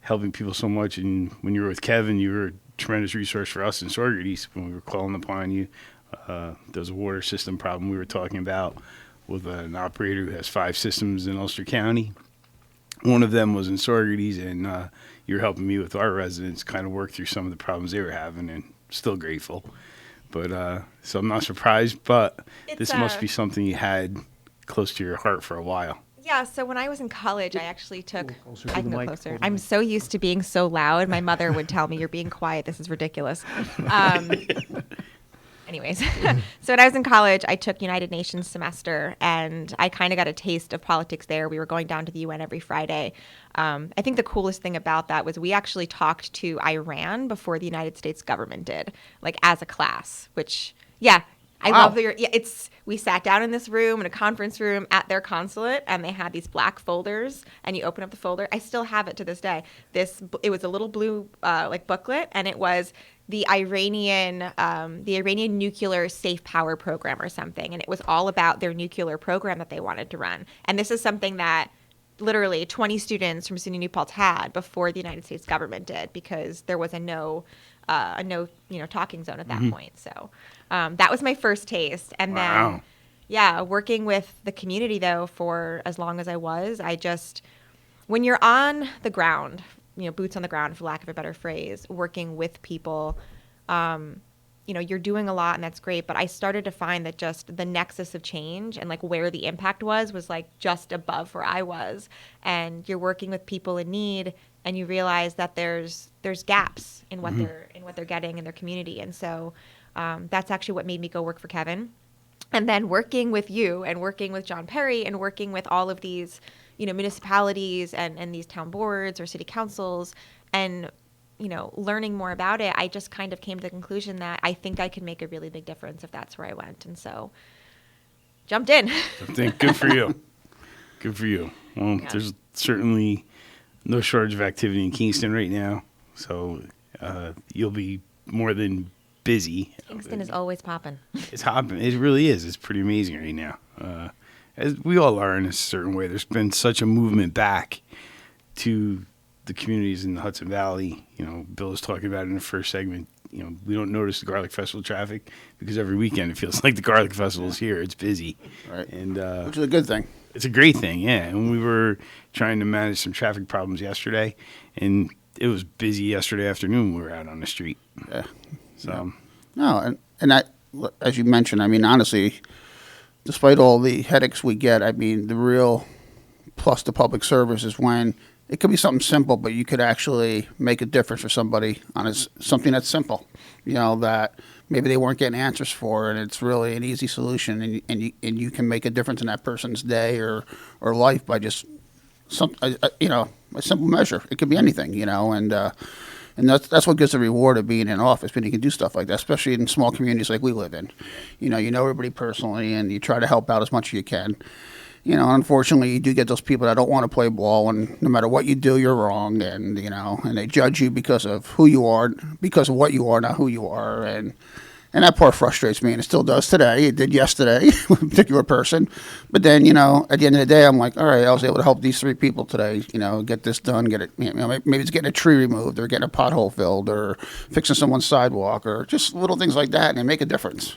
helping people so much. And when you were with Kevin, you were a tremendous resource for us in Saugerties when we were calling upon you. There was a water system problem we were talking about with an operator who has 5 systems in Ulster County. One of them was in Saugerties, and you were helping me with our residents kind of work through some of the problems they were having, and still grateful. But so I'm not surprised, but this must be something you had close to your heart for a while.
Yeah, so when I was in college, I actually took. I can go closer. I'm so used to being so loud. My mother would tell me, "You're being quiet. This is ridiculous." Anyways, so when I was in college, I took United Nations semester, and I kind of got a taste of politics there. We were going down to the UN every Friday. I think the coolest thing about that was we actually talked to Iran before the United States government did, like as a class, which, yeah. I love that we sat down in this room, in a conference room at their consulate, and they had these black folders, and you open up the folder. I still have it to this day. It was a little blue booklet, and it was the Iranian nuclear safe power program or something, and it was all about their nuclear program that they wanted to run. And this is something that literally 20 students from SUNY New Paltz had before the United States government did, because there was a no talking zone at that point. So that was my first taste. And then, working with the community though for as long as I was, when you're on the ground, boots on the ground, for lack of a better phrase, working with people, you're doing a lot, and that's great. But I started to find that just the nexus of change and like where the impact was like just above where I was. And you're working with people in need, and you realize that there's gaps in what they're getting in their community. And so that's actually what made me go work for Kevin. And then working with you and working with John Perry and working with all of these, municipalities and these town boards or city councils, and learning more about it, I just kind of came to the conclusion that I think I could make a really big difference if that's where I went. And so jumped in.
Good for you. Good for you. Well, there's certainly no shortage of activity in Kingston right now, so you'll be more than busy.
Kingston is always popping.
It's hopping. It really is. It's pretty amazing right now. As we all are in a certain way. There's been such a movement back to the communities in the Hudson Valley. Bill was talking about it in the first segment. We don't notice the Garlic Festival traffic because every weekend it feels like the Garlic Festival is here. It's busy.
Right.
And
which is a good thing.
It's a great thing, yeah. And we were trying to manage some traffic problems yesterday, and it was busy yesterday afternoon. We were out on the street.
Yeah.
So.
No, and I, as you mentioned, I mean, honestly, despite all the headaches we get, I mean, the real plus to public service is when it could be something simple, but you could actually make a difference for somebody on something that's simple, that maybe they weren't getting answers for, and it's really an easy solution, and you can make a difference in that person's day or life by just a simple measure. It could be anything, and that's what gives the reward of being in office, when you can do stuff like that, especially in small communities like we live in. You know everybody personally, and you try to help out as much as you can. Unfortunately, you do get those people that don't want to play ball, and no matter what you do, you're wrong, and and they judge you because of who you are, because of what you are, not who you are, and that part frustrates me, and it still does today. It did yesterday with a particular person, but then at the end of the day, I'm like, all right, I was able to help these 3 people today, get this done, get it, maybe it's getting a tree removed, or getting a pothole filled, or fixing someone's sidewalk, or just little things like that, and they make a difference,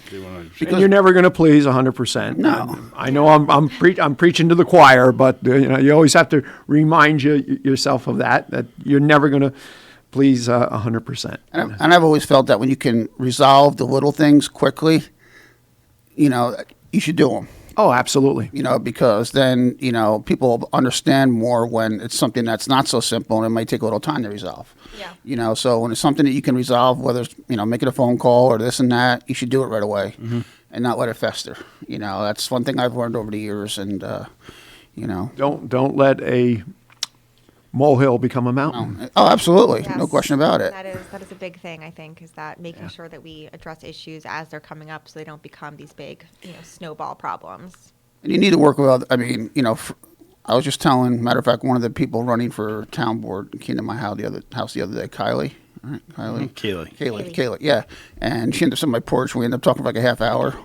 Because you're never going to please 100%.
No,
I know I'm preaching to the choir, but you always have to remind yourself of that you're never going to please 100%.
And I've always felt that when you can resolve the little things quickly, you should do them.
Oh, absolutely.
Because then people understand more when it's something that's not so simple, and it might take a little time to resolve. Yeah. So when it's something that you can resolve, whether it's making a phone call or this and that, you should do it right away, and not let it fester. That's one thing I've learned over the years, and
don't let a molehill become a mountain.
Oh, absolutely.
Yes.
No question about it.
That is a big thing, I think, is that making sure that we address issues as they're coming up so they don't become these big, snowball problems.
And you need to work with, I was just telling, matter of fact, one of the people running for town board came to my house the other day, Kylie. Right, Kylie? Kaylee, yeah. And she ended up on my porch. We ended up talking for like a half hour.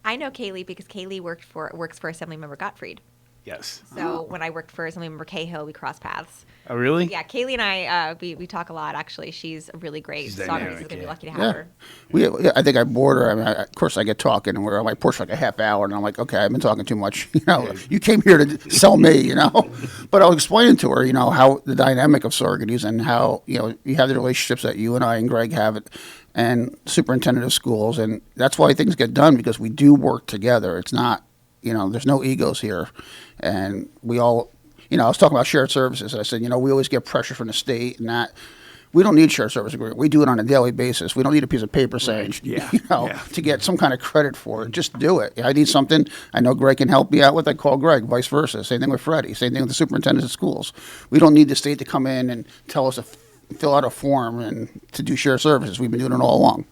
I know Kaylee because Kaylee works for Assemblymember Gottfried.
Yes.
So when I worked for Assemblymember Cahill, we crossed paths.
Oh, really?
Yeah, Kaylee and I, we talk a lot, actually. She's really great. Saugerties is going to be lucky to have her.
I think I bored her. I mean, of course, I get talking, and we're on my porch for like a half hour, and I'm like, okay, I've been talking too much. You came here to sell me, But I'll explain to her, how the dynamic of Saugerties and how, you have the relationships that you and I and Greg have it, and superintendent of schools, and that's why things get done, because we do work together. It's not, there's no egos here, and we all, I was talking about shared services. I said, we always get pressure from the state, and that we don't need shared service agreement. We do it on a daily basis. We don't need a piece of paper saying, to get some kind of credit for it. Just do it. I need something I know Greg can help me out with. I call Greg, vice versa. Same thing with Freddie. Same thing with the superintendents of schools. We don't need the state to come in and tell us to fill out a form and to do shared services. We've been doing it all along.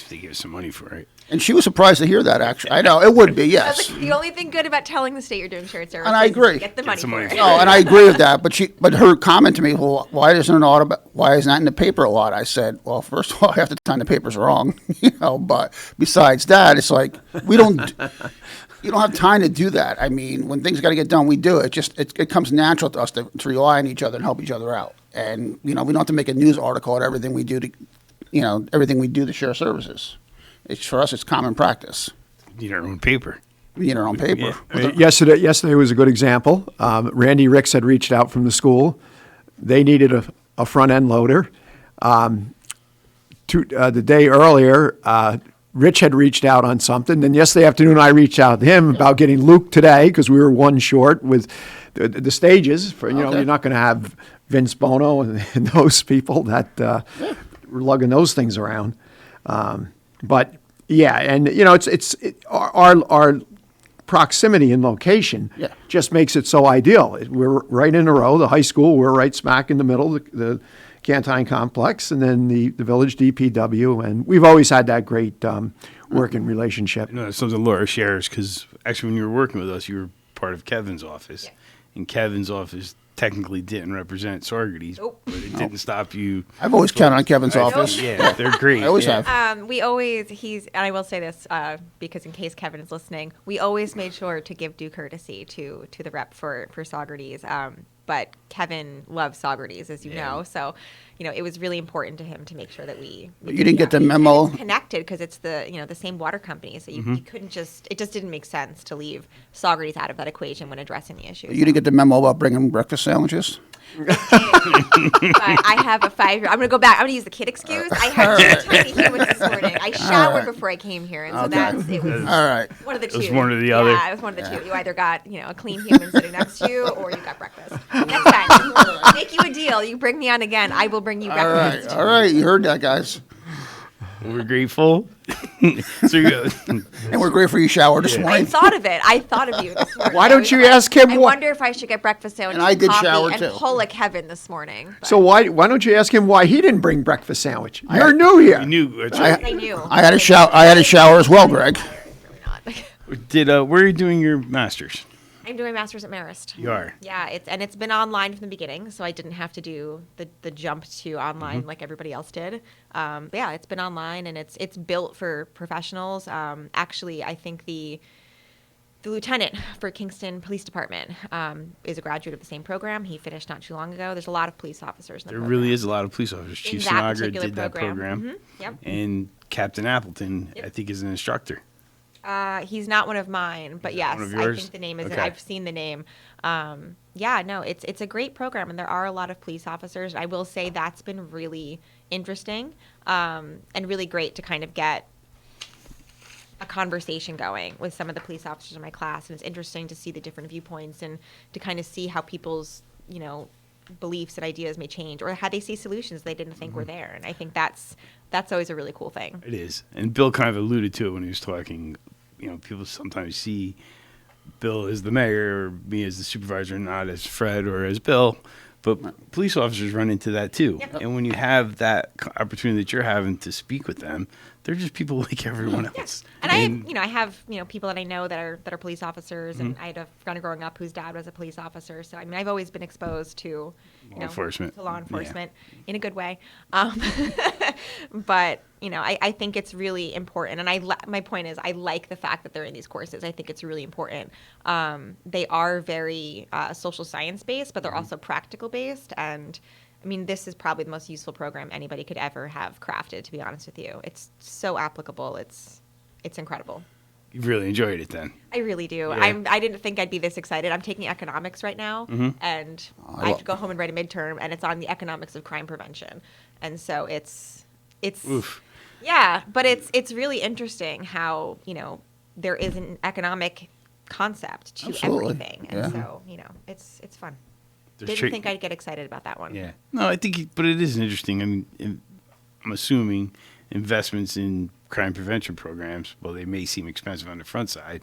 They give us some money for it.
And she was surprised to hear that, actually. I know, it would be, yes.
The only thing good about telling the state you're doing shared services
And I agree.
is get the money for it.
No, and I agree with that. But her comment to me, well, why isn't that in the paper a lot? I said, well, first of all, half the time the paper's wrong, But besides that, it's like you don't have time to do that. I mean, when things got to get done, we do it. It comes natural to us to rely on each other and help each other out. And we don't have to make a news article at everything we do to share services. For us, it's common practice.
You need our own paper.
We need our own paper.
Yeah. Yesterday was a good example. Randy Ricks had reached out from the school. They needed a front end loader. The day earlier, Rich had reached out on something. Then yesterday afternoon, I reached out to him about getting Luke today because we were one short with the stages. You're not going to have Vince Bono and those people that were lugging those things around. But yeah, and our proximity and location just makes it so ideal. We're right in a row. The high school, we're right smack in the middle, the Cantine Complex, and then the village DPW, and we've always had that great working relationship.
It's something Laura shares, because actually when you were working with us, you were part of Kevin's office, and Kevin's office technically didn't represent Saugerties, but it didn't stop you.
I've always counted on Kevin's office.
Yeah, they're great.
I always have.
We always, and I will say this, because in case Kevin is listening, we always made sure to give due courtesy to the rep for Saugerties. But Kevin loves Saugerties, as you know, so it was really important to him to make sure that we
you didn't get the memo
connected, because it's the same water company, so you couldn't it just didn't make sense to leave Saugerties out of that equation when addressing the issue.
You didn't get the memo about bringing breakfast sandwiches?
But I have a 5-year. I'm going to go back. I'm going to use the kid excuse. I had 2 tiny humans this morning. I showered before I came here, and so it was
all right.
One of the two.
It was one or the other.
Yeah, it was one of the two. You either got a clean human sitting next to you, or you got breakfast. Next time, make you a deal. You bring me on again, I will bring you breakfast.
All right. You heard that, guys.
We're grateful. So you go.
And we're grateful you showered this morning.
I thought of it. I thought of you this morning.
Why don't you ask him?
I wonder if I should get breakfast sandwiches
and I did
coffee
shower
and
too.
pull a Kevin this morning.
So why don't you ask him why he didn't bring breakfast sandwich? You're new here.
You knew.
I knew.
I had a shower as well, Greg.
Where are you doing your master's?
I'm doing master's at Marist.
You are?
Yeah, it's been online from the beginning, so I didn't have to do the jump to online like everybody else did. But yeah, it's been online, and it's built for professionals. Actually, I think the lieutenant for Kingston Police Department is a graduate of the same program. He finished not too long ago. There's a lot of police officers in the program.
There really is a lot of police officers. Chief Sinagra did that program.
Mm-hmm. Yep.
And Captain Appleton, I think, is an instructor.
He's not one of mine, but yes, I think the name is.
Okay.
I've seen the name. It's a great program, and there are a lot of police officers. I will say that's been really interesting and really great to kind of get a conversation going with some of the police officers in my class, and it's interesting to see the different viewpoints and to kind of see how people's beliefs and ideas may change, or how they see solutions they didn't think were there. And I think that's always a really cool thing.
It is, and Bill kind of alluded to it when he was talking. People sometimes see Bill as the mayor or me as the supervisor, not as Fred or as Bill. But police officers run into that too.
Yep.
And when you have that opportunity that you're having to speak with them, they're just people like everyone else.
And I have people that I know that are police officers, and I had a friend growing up whose dad was a police officer. So I mean, I've always been exposed to
law enforcement
in a good way. But I think it's really important, and my point is I like the fact that they're in these courses. I think it's really important. They are very social science based, but they're also practical based, and I mean, this is probably the most useful program anybody could ever have crafted, to be honest with you. It's so applicable. It's incredible.
You've really enjoyed it then.
I really do.
Yeah.
I didn't think I'd be this excited. I'm taking economics right now, and I have to go home and write a midterm, and it's on the economics of crime prevention. And so it's
Oof.
Yeah, but it's really interesting how, there is an economic concept to everything. And so, it's fun. Didn't think I'd get excited about that one.
Yeah. No, I think, but it is interesting. I mean, I'm assuming investments in crime prevention programs, well, they may seem expensive on the front side,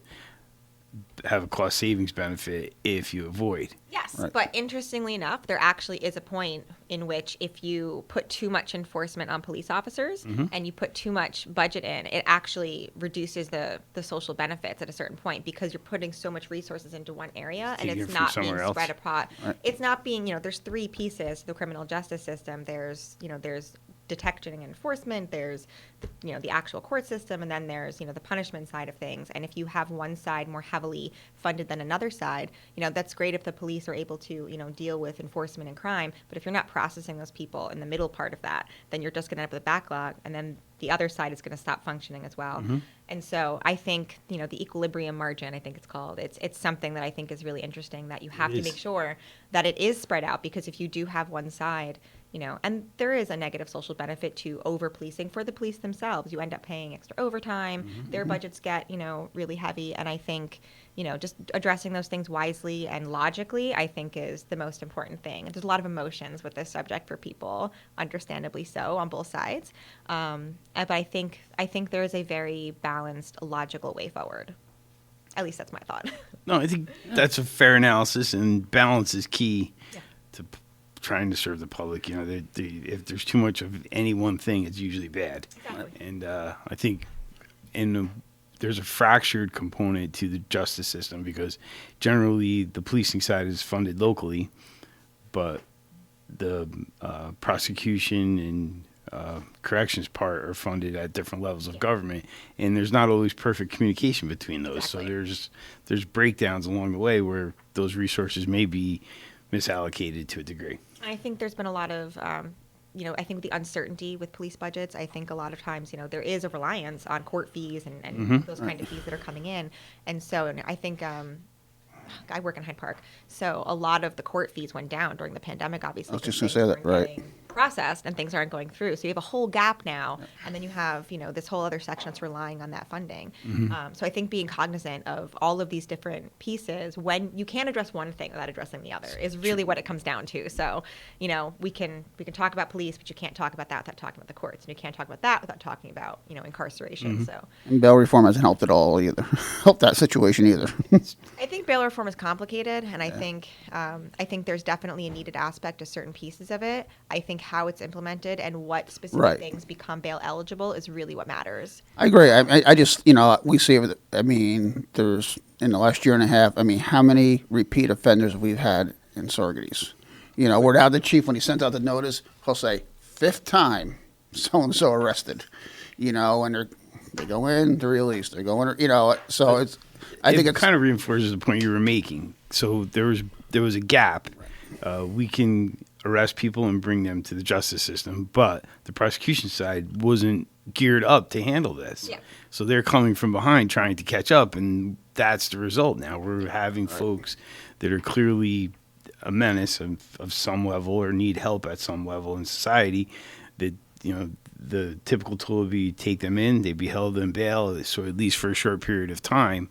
have a cost savings benefit if you avoid.
Yes, but interestingly enough, there actually is a point in which if you put too much enforcement on police officers and you put too much budget in, it actually reduces the social benefits at a certain point because you're putting so much resources into one area and it's not being spread apart. Right. It's not being, there's three pieces to the criminal justice system. There's detection and enforcement, there's the actual court system, and then there's the punishment side of things. And if you have one side more heavily funded than another side, that's great if the police are able to deal with enforcement and crime, but if you're not processing those people in the middle part of that, then you're just going to end up with a backlog, and then the other side is going to stop functioning as well. And so I think the equilibrium margin, I think it's called, it's something that I think is really interesting, that you have to make sure that it is spread out, because if you do have one side, and there is a negative social benefit to over-policing for the police themselves. You end up paying extra overtime. Their budgets get, really heavy. And I think, just addressing those things wisely and logically, I think is the most important thing. And there's a lot of emotions with this subject for people, understandably so, on both sides. But I think there is a very balanced, logical way forward. At least that's my thought.
No, I think that's a fair analysis, and balance is key to trying to serve the public. If there's too much of any one thing, it's usually bad. Exactly. And I think there's a fractured component to the justice system, because generally the policing side is funded locally, but the prosecution and corrections part are funded at different levels of government, and there's not always perfect communication between those. Exactly. So there's breakdowns along the way where those resources may be misallocated to a degree.
I think there's been a lot of, I think the uncertainty with police budgets, I think a lot of times, there is a reliance on court fees and those kind of fees that are coming in. And so I think I work in Hyde Park, so a lot of the court fees went down during the pandemic, obviously.
I was just going to say that, right.
Processed and things aren't going through. So you have a whole gap now, and then you have, this whole other section that's relying on that funding. So I think being cognizant of all of these different pieces, when you can't address one thing without addressing the other, is really what it comes down to. So, we can talk about police, but you can't talk about that without talking about the courts, and you can't talk about that without talking about, incarceration. So
and bail reform hasn't helped at all either. Helped that situation either.
I think bail reform is complicated, and I think there's definitely a needed aspect to certain pieces of it. I think how it's implemented and what specific things become bail eligible is really what matters.
I agree. I just, we see, there's, in the last year and a half, how many repeat offenders we've had in Saugerties. We're now the chief, when he sent out the notice, he'll say, 5th time, so-and-so arrested, and they go in, they're released, they're going, so it's, I think it
kind of reinforces the point you were making. So there was a gap. We can arrest people and bring them to the justice system, but the prosecution side wasn't geared up to handle this. Yeah. So they're coming from behind trying to catch up, and that's the result now. We're having folks that are clearly a menace of some level or need help at some level in society that, the typical tool would be take them in, they'd be held in bail, so at least for a short period of time,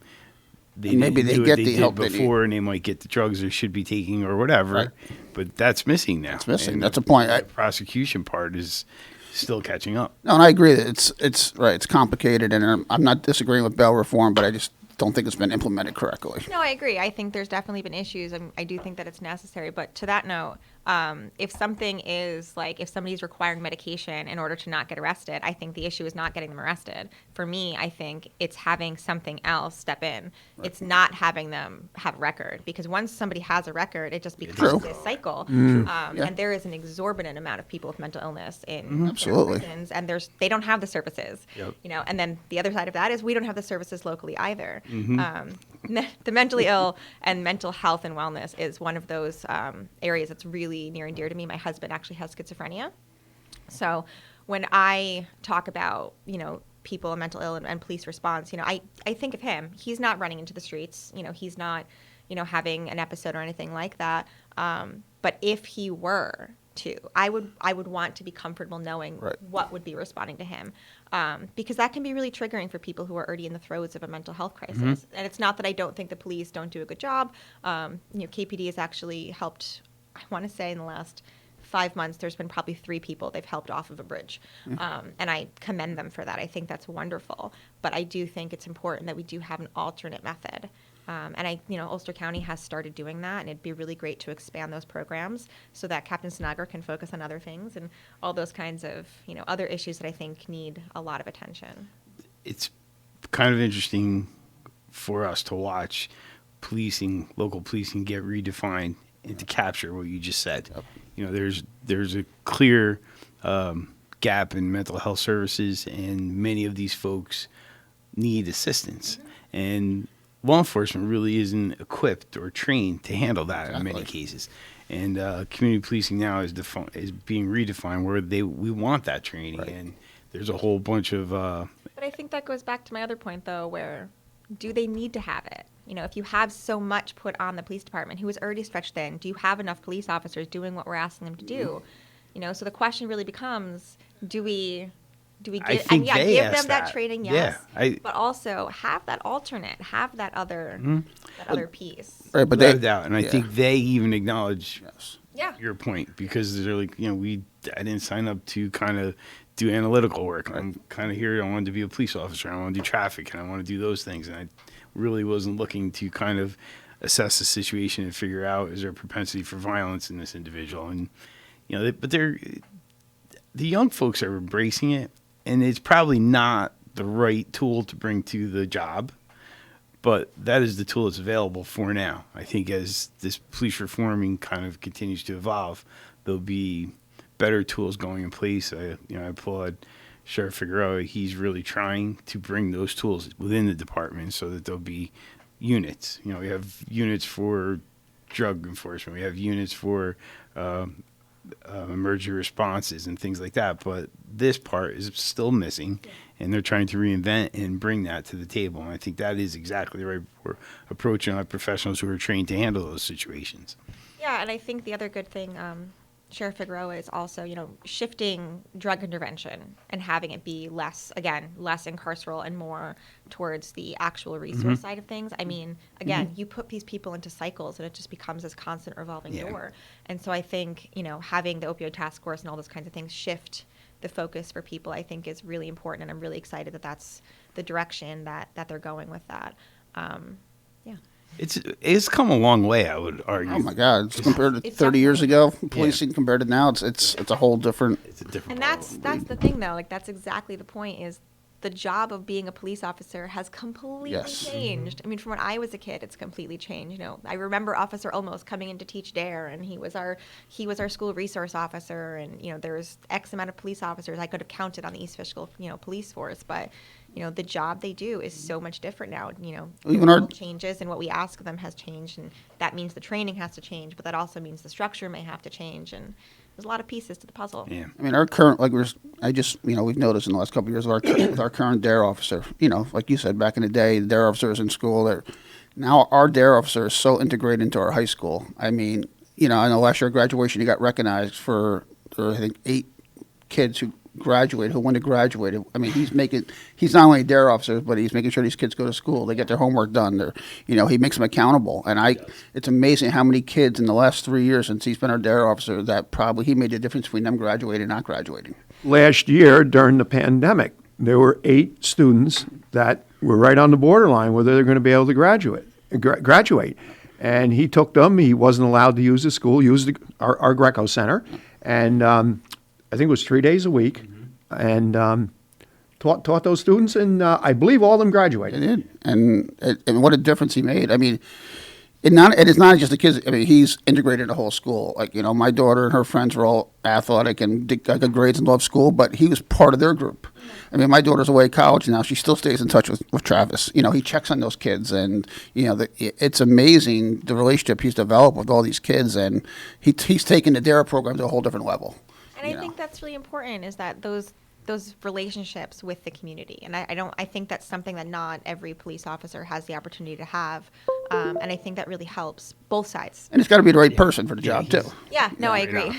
maybe they get the help
before, and they might get the drugs they should be taking or whatever. Right. But that's missing now.
It's missing.
And
that's a point.
The prosecution part is still catching up.
No, and I agree that it's right. It's complicated, and I'm not disagreeing with bail reform, but I just don't think it's been implemented correctly.
No, I agree. I think there's definitely been issues, and I do think that it's necessary. But to that note, If something is like, if somebody's requiring medication in order to not get arrested, I think the issue is not getting them arrested. For me, I think it's having something else step in. Right. It's not having them have a record, because once somebody has a record, it just becomes this cycle. And there is an exorbitant amount of people with mental illness in prisons, and they don't have the services. And then the other side of that is we don't have the services locally either. The mentally ill and mental health and wellness is one of those areas that's really near and dear to me. My husband actually has schizophrenia. So when I talk about, people mental ill and police response, I think of him. He's not running into the streets. He's not, having an episode or anything like that. But if he were to, I would want to be comfortable knowing what would be responding to him. Because that can be really triggering for people who are already in the throes of a mental health crisis. And it's not that I don't think the police don't do a good job. KPD has actually helped, I want to say in the last 5 months, there's been probably 3 people they've helped off of a bridge. And I commend them for that. I think that's wonderful. But I do think it's important that we do have an alternate method. And Ulster County has started doing that, and it'd be really great to expand those programs so that Captain Sinagra can focus on other things and all those kinds of, other issues that I think need a lot of attention.
It's kind of interesting for us to watch local policing get redefined and to capture what you just said. There's a clear gap in mental health services, and many of these folks need assistance. And law enforcement really isn't equipped or trained to handle that in many cases. And community policing now is being redefined where we want that training. And there's a whole bunch of...
But I think that goes back to my other point, though, where do they need to have it? If you have so much put on the police department, who is already stretched thin, do you have enough police officers doing what we're asking them to do? So the question really becomes, do we give them that training? Yes. But also have that alternate, have that other other piece.
Right, but without a doubt. And I think they even acknowledge your point, because they're like, I didn't sign up to kind of do analytical work. I'm kind of here. I wanted to be a police officer. I want to do traffic, and I want to do those things. And I really wasn't looking to kind of assess the situation and figure out, is there a propensity for violence in this individual? And, the young folks are embracing it, and it's probably not the right tool to bring to the job, but that is the tool that's available for now. I think as this police reforming kind of continues to evolve, there'll be better tools going in place. I applaud Sheriff Figueroa. He's really trying to bring those tools within the department so that there'll be units. We have units for drug enforcement. We have units for emergency responses and things like that. But this part is still missing, and they're trying to reinvent and bring that to the table. And I think that is exactly the right approach on professionals who are trained to handle those situations.
Yeah, and I think the other good thing, Sheriff Figueroa is also, shifting drug intervention and having it be less incarceral and more towards the actual resource side of things. I mean, again, you put these people into cycles and it just becomes this constant revolving door. And so I think, having the opioid task force and all those kinds of things shift the focus for people, I think is really important. And I'm really excited that that's the direction that they're going with that.
It's come a long way, I would argue.
Oh my God! It's compared to 30 years ago, policing compared to now, it's a whole different.
It's a different.
And that's the thing, though. Like, that's exactly the point. Is the job of being a police officer has completely changed. I mean, from when I was a kid, it's completely changed. I remember Officer Olmos coming in to teach DARE, and he was our school resource officer, and there was X amount of police officers. I could have counted on the East Fishkill police force, but the job they do is so much different now.
Even
our changes and what we ask of them has changed, and that means the training has to change, but that also means the structure may have to change, and there's a lot of pieces to the puzzle.
Yeah, I mean, our current, we've noticed in the last couple of years with our current DARE officer, like you said, back in the day, the DARE officer was in school. Now our DARE officer is so integrated into our high school. I mean, I know last year at graduation, he got recognized for, I think, 8 kids who went to graduate. I mean, he's not only a DARE officer, but he's making sure these kids go to school. They get their homework done. He makes them accountable. And it's amazing how many kids in the last 3 years since he's been our DARE officer that probably he made the difference between them graduating and not graduating.
Last year, during the pandemic, there were 8 students that were right on the borderline whether they're going to be able to graduate. and he took them. He wasn't allowed to use the school, used our Greco Center, and I think it was 3 days a week, and taught those students, and I believe all of them graduated.
He did, and what a difference he made. I mean, it is not just the kids. I mean, he's integrated the whole school. Like, my daughter and her friends were all athletic and got good grades and loved school, but he was part of their group. I mean, my daughter's away at college now. She still stays in touch with Travis. He checks on those kids, and it's amazing the relationship he's developed with all these kids, and he's taken the DARE program to a whole different level.
And I think that's really important, is that those relationships with the community, and I think that's something that not every police officer has the opportunity to have, and I think that really helps both sides.
And it's got to be the right person for the job too.
Yeah, no, I agree.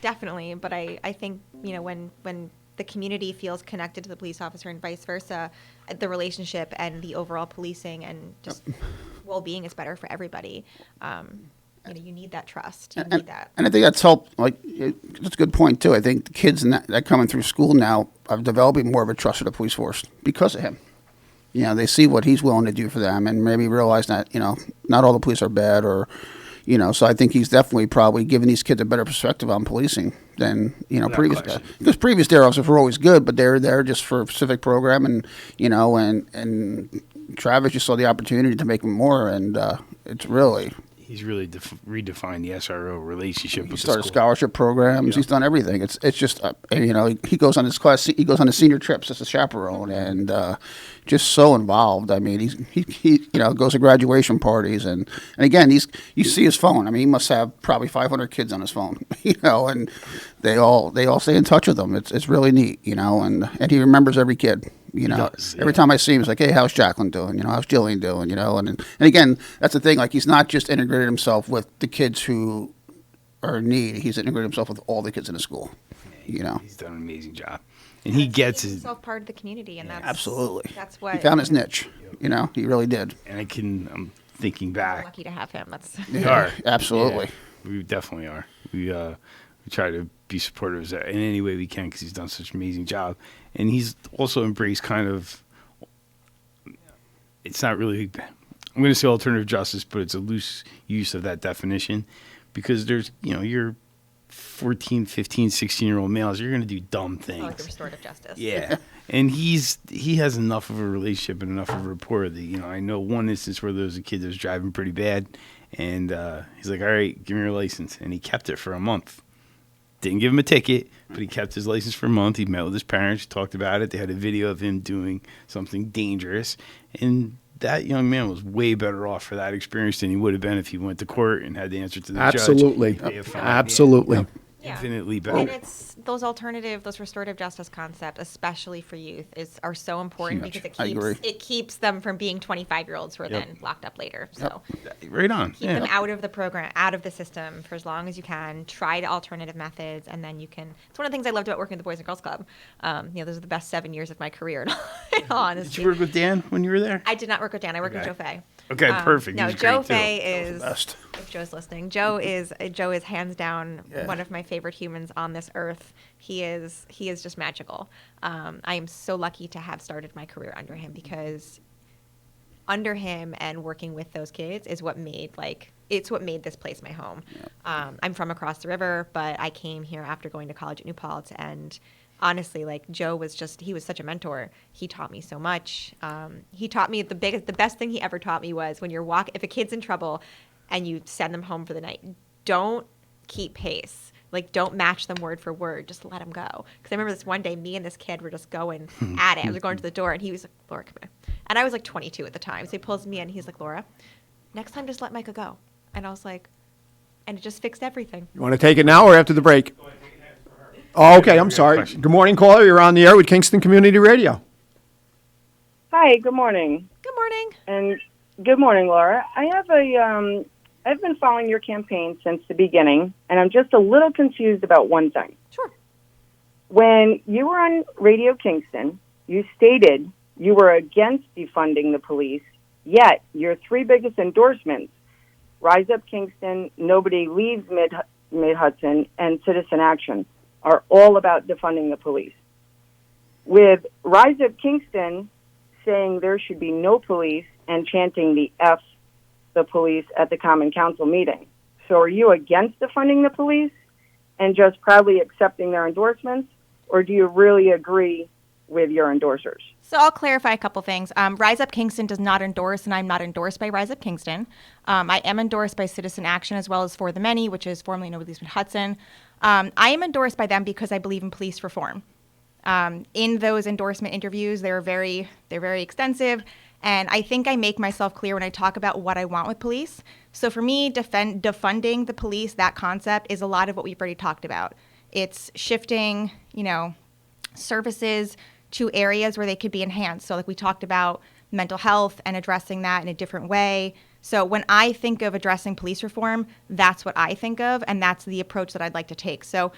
Definitely, but I think when the community feels connected to the police officer and vice versa, the relationship and the overall policing and just well-being is better for everybody. You need that trust. You need that.
And I think that's helped. That's a good point too. I think the kids that coming through school now are developing more of a trust for the police force because of him. They see what he's willing to do for them, and maybe realize that not all the police are bad, or So I think he's definitely probably giving these kids a better perspective on policing than previous guys. Because previous DARE officers were always good, but they're there just for a specific program, and and Travis just saw the opportunity to make them more, and it's really.
He's really redefined the SRO relationship.
He started scholarship programs. Yeah. He's done everything. It's just he goes on his class. He goes on his senior trips as a chaperone, and just so involved. I mean, he goes to graduation parties, and again, you see his phone. I mean, he must have probably 500 kids on his phone, and they all stay in touch with him. It's really neat, and he remembers every kid. Every time I see him, it's like, hey, how's Jacqueline doing? How's Jillian doing? And again, that's the thing. Like, he's not just integrated himself with the kids who are in need. He's integrated himself with all the kids in the school.
He's done an amazing job, and he gets
himself part of the community, and that's
absolutely.
That's what
he found his niche. He really did.
And I'm thinking back.
We're lucky to have him.
We are
absolutely.
Yeah, we definitely are. We try to be supportive in any way we can because he's done such an amazing job. And he's also embraced kind of, it's not really, I'm going to say alternative justice, but it's a loose use of that definition because there's, you're 14, 15, 16-year-old males, you're going to do dumb things.
Like restorative justice.
Yeah. And he has enough of a relationship and enough of a rapport that, I know one instance where there was a kid that was driving pretty bad, and he's like, all right, give me your license. And he kept it for a month. Didn't give him a ticket, but he kept his license for a month. He met with his parents, talked about it. They had a video of him doing something dangerous. And that young man was way better off for that experience than he would have been if he went to court and had to answer to the judge.
Absolutely. Absolutely.
Yeah.
Infinitely better.
And it's those restorative justice concepts, especially for youth, are so important because it keeps them from being 25-year-olds who are then locked up later. So
right on.
Keep them out of the program, out of the system for as long as you can. Try the alternative methods, and then you can. It's one of the things I loved about working at the Boys and Girls Club. Those are the best 7 years of my career. In all honesty.
Did you work with Dan when you were there?
I did not work with Dan. I worked with Joe Fay.
Okay, perfect.
No, Joe Fay is.
If
Joe's listening, Joe is hands down one of my favorite humans on this earth. He is just magical. I am so lucky to have started my career under him because under him and working with those kids is what made this place my home. I'm from across the river, but I came here after going to college at New Paltz, and honestly, Joe was he was such a mentor. He taught me so much. He taught me the best thing he ever taught me was when if a kid's in trouble and you send them home for the night, don't keep pace. Don't match them word for word. Just let them go. Because I remember this one day, me and this kid were just going at it. I was going to the door, and he was like, Laura, come here. And I was 22 at the time. So he pulls me in, and he's like, Laura, next time just let Micah go. And I was like, and it just fixed everything.
You want to take it now or after the break? Oh, okay. I'm sorry. Good morning, caller. You're on the air with Kingston Community Radio.
Hi. Good morning.
Good morning.
And good morning, Laura. I have I've been following your campaign since the beginning, and I'm just a little confused about one thing.
Sure.
When you were on Radio Kingston, you stated you were against defunding the police, yet your three biggest endorsements, Rise Up Kingston, Nobody Leaves Mid-Hudson, and Citizen Action, are all about defunding the police. With Rise Up Kingston saying there should be no police and chanting the F the police at the Common Council meeting. So are you against defunding the police and just proudly accepting their endorsements, or do you really agree with your endorsers?
So I'll clarify a couple things. Rise Up Kingston does not endorse, and I'm not endorsed by Rise Up Kingston. I am endorsed by Citizen Action as well as For the Many, which is formerly known as Policeman Hudson. I am endorsed by them because I believe in police reform. In those endorsement interviews, they're very extensive, and I think I make myself clear when I talk about what I want with police. So for me, defunding the police, that concept is a lot of what we've already talked about. It's shifting, services to areas where they could be enhanced. So like we talked about mental health and addressing that in a different way. So when I think of addressing police reform, that's what I think of, and that's the approach that I'd like to take. So,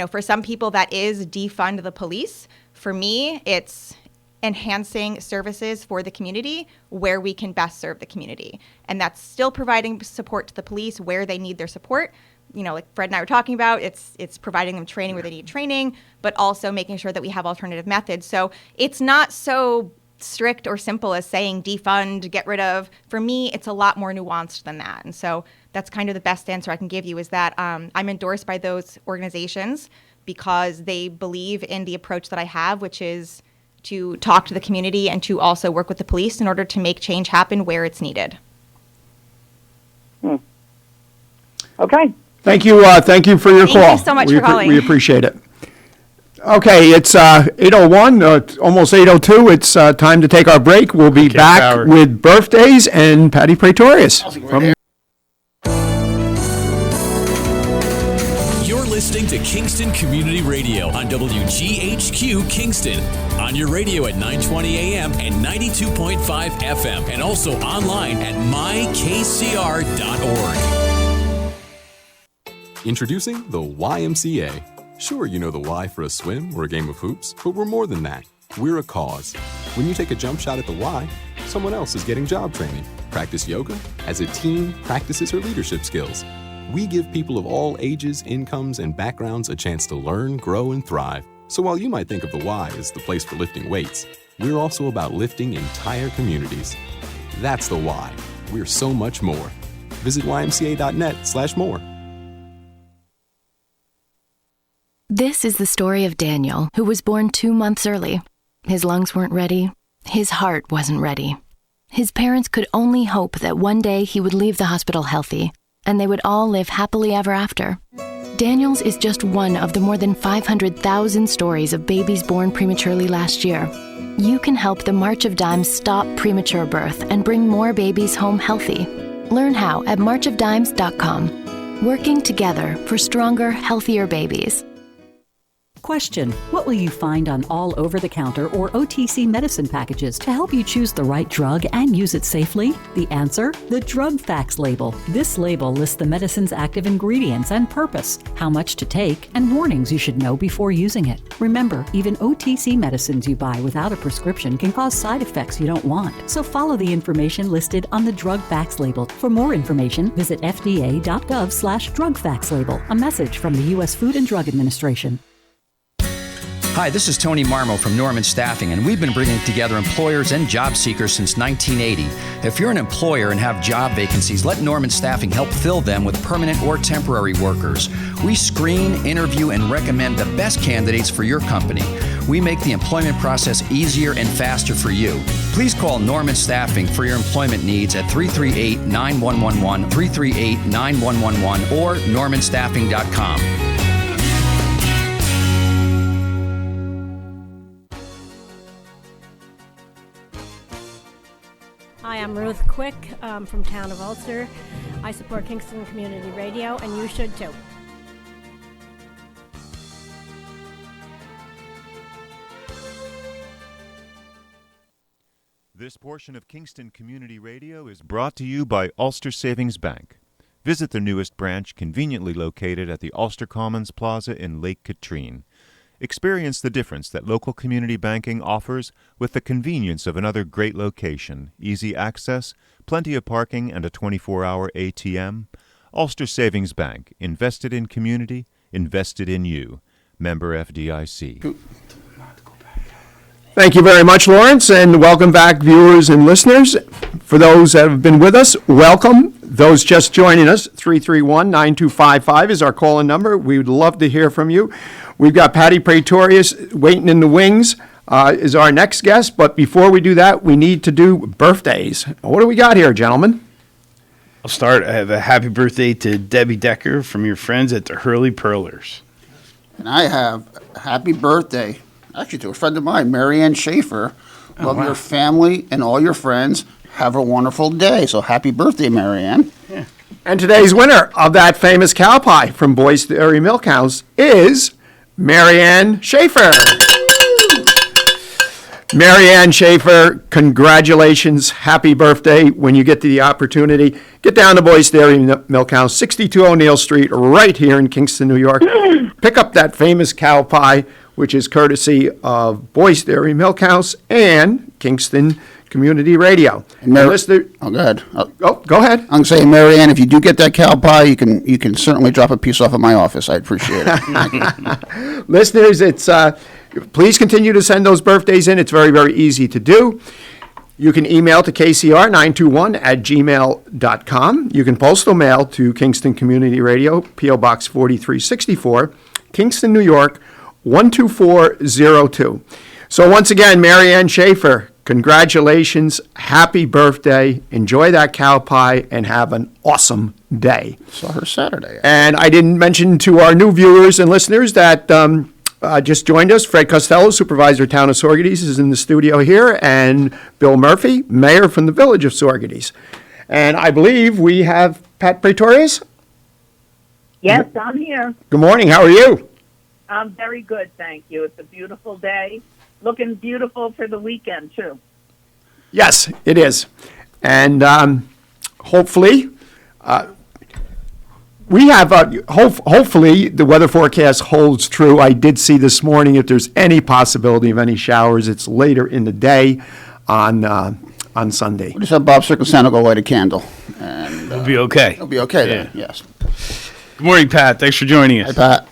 for some people that is defund the police. For me, it's enhancing services for the community where we can best serve the community. And that's still providing support to the police where they need their support. Like Fred and I were talking about, it's providing them training where they need training, but also making sure that we have alternative methods. So it's not so strict or simple as saying defund, get rid of. For me, it's a lot more nuanced than that. And so that's kind of the best answer I can give you, is that I'm endorsed by those organizations because they believe in the approach that I have, which is to talk to the community and to also work with the police in order to make change happen where it's needed.
Okay.
Thank you for your call.
Thank you so much for calling.
We appreciate it. Okay, it's 8:01, almost 8:02. It's time to take our break. We'll be back with birthdays and Patty Pretorious.
You're listening to Kingston Community Radio on WGHQ Kingston. On your radio at 920 AM and 92.5 FM, and also online at mykcr.org.
Introducing the YMCA. Sure, you know the Y for a swim or a game of hoops, but we're more than that. We're a cause. When you take a jump shot at the Y, someone else is getting job training. Practice yoga as a team practices her leadership skills. We give people of all ages, incomes, and backgrounds a chance to learn, grow, and thrive. So while you might think of the Y as the place for lifting weights, we're also about lifting entire communities. That's the Y. We're so much more. Visit ymca.net/more.
This is the story of Daniel, who was born 2 months early. His lungs weren't ready. His heart wasn't ready. His parents could only hope that one day he would leave the hospital healthy, and they would all live happily ever after. Daniel's is just one of the more than 500,000 stories of babies born prematurely last year. You can help the March of Dimes stop premature birth and bring more babies home healthy. Learn how at marchofdimes.com. Working together for stronger, healthier babies.
Question: what will you find on all over-the-counter or OTC medicine packages to help you choose the right drug and use it safely? The answer? The Drug Facts label. This label lists the medicine's active ingredients and purpose, how much to take, and warnings you should know before using it. Remember, even OTC medicines you buy without a prescription can cause side effects you don't want. So follow the information listed on the Drug Facts label. For more information, visit fda.gov/Drug Facts label. A message from the U.S. Food and Drug Administration.
Hi, this is Tony Marmo from Norman Staffing, and we've been bringing together employers and job seekers since 1980. If you're an employer and have job vacancies, let Norman Staffing help fill them with permanent or temporary workers. We screen, interview, and recommend the best candidates for your company. We make the employment process easier and faster for you. Please call Norman Staffing for your employment needs at 338-9111, 338-9111, or normanstaffing.com.
Hi, I'm Ruth Quick from Town of Ulster. I support Kingston Community Radio, and you should too.
This portion of Kingston Community Radio is brought to you by Ulster Savings Bank. Visit their newest branch, conveniently located at the Ulster Commons Plaza in Lake Katrine. Experience the difference that local community banking offers with the convenience of another great location, easy access, plenty of parking, and a 24-hour ATM. Ulster Savings Bank, invested in community, invested in you. Member FDIC.
Thank you very much, Lawrence, and welcome back, viewers and listeners. For those that have been with us, welcome. Those just joining us, 331-9255 is our call-in number. We would love to hear from you. We've got Patty Pretorious waiting in the wings, is our next guest. But before we do that, we need to do birthdays. What do we got here, gentlemen?
I'll start. I have a happy birthday to Debbie Decker from your friends at the Hurley Pearlers.
And I have a happy birthday, actually, to a friend of mine, Marianne Schaefer. Love your family and all your friends. Have a wonderful day. So happy birthday, Marianne.
Yeah.
And today's winner of that famous cow pie from Boyce Dairy Milk House is Marianne Schaefer. Marianne Schaefer, congratulations. Happy birthday. When you get to the opportunity, get down to Boyce Dairy Milk House, 62 O'Neill Street, right here in Kingston, New York. Pick up that famous cow pie, which is courtesy of Boyce Dairy Milk House and Kingston Community Radio.
And go ahead.
Go ahead.
I'm saying, Marianne, if you do get that cow pie, you can certainly drop a piece off at my office. I'd appreciate it.
Listeners, it's please continue to send those birthdays in. It's very, very easy to do. You can email to kcr921@gmail.com. You can postal mail to Kingston Community Radio, P.O. Box 4364, Kingston, New York, 12402. So once again, Marianne Schaefer, congratulations, happy birthday, enjoy that cow pie, and have an awesome day.
Saw her Saturday.
And I didn't mention to our new viewers and listeners that just joined us, Fred Costello, Supervisor Town of Saugerties, is in the studio here, and Bill Murphy, Mayor from the Village of Saugerties. And I believe we have Pat Pretorious.
Yes, I'm here.
Good morning, how are you?
I'm very good, thank you. It's a beautiful day. Looking beautiful for the weekend, too.
Yes, it is. And hopefully, we have, hopefully, the weather forecast holds true. I did see this morning if there's any possibility of any showers, it's later in the day on Sunday.
We just have Bob Circusano go light a candle. And
It'll be okay.
It'll be okay then, yes.
Good morning, Pat. Thanks for joining us.
Hi, Pat.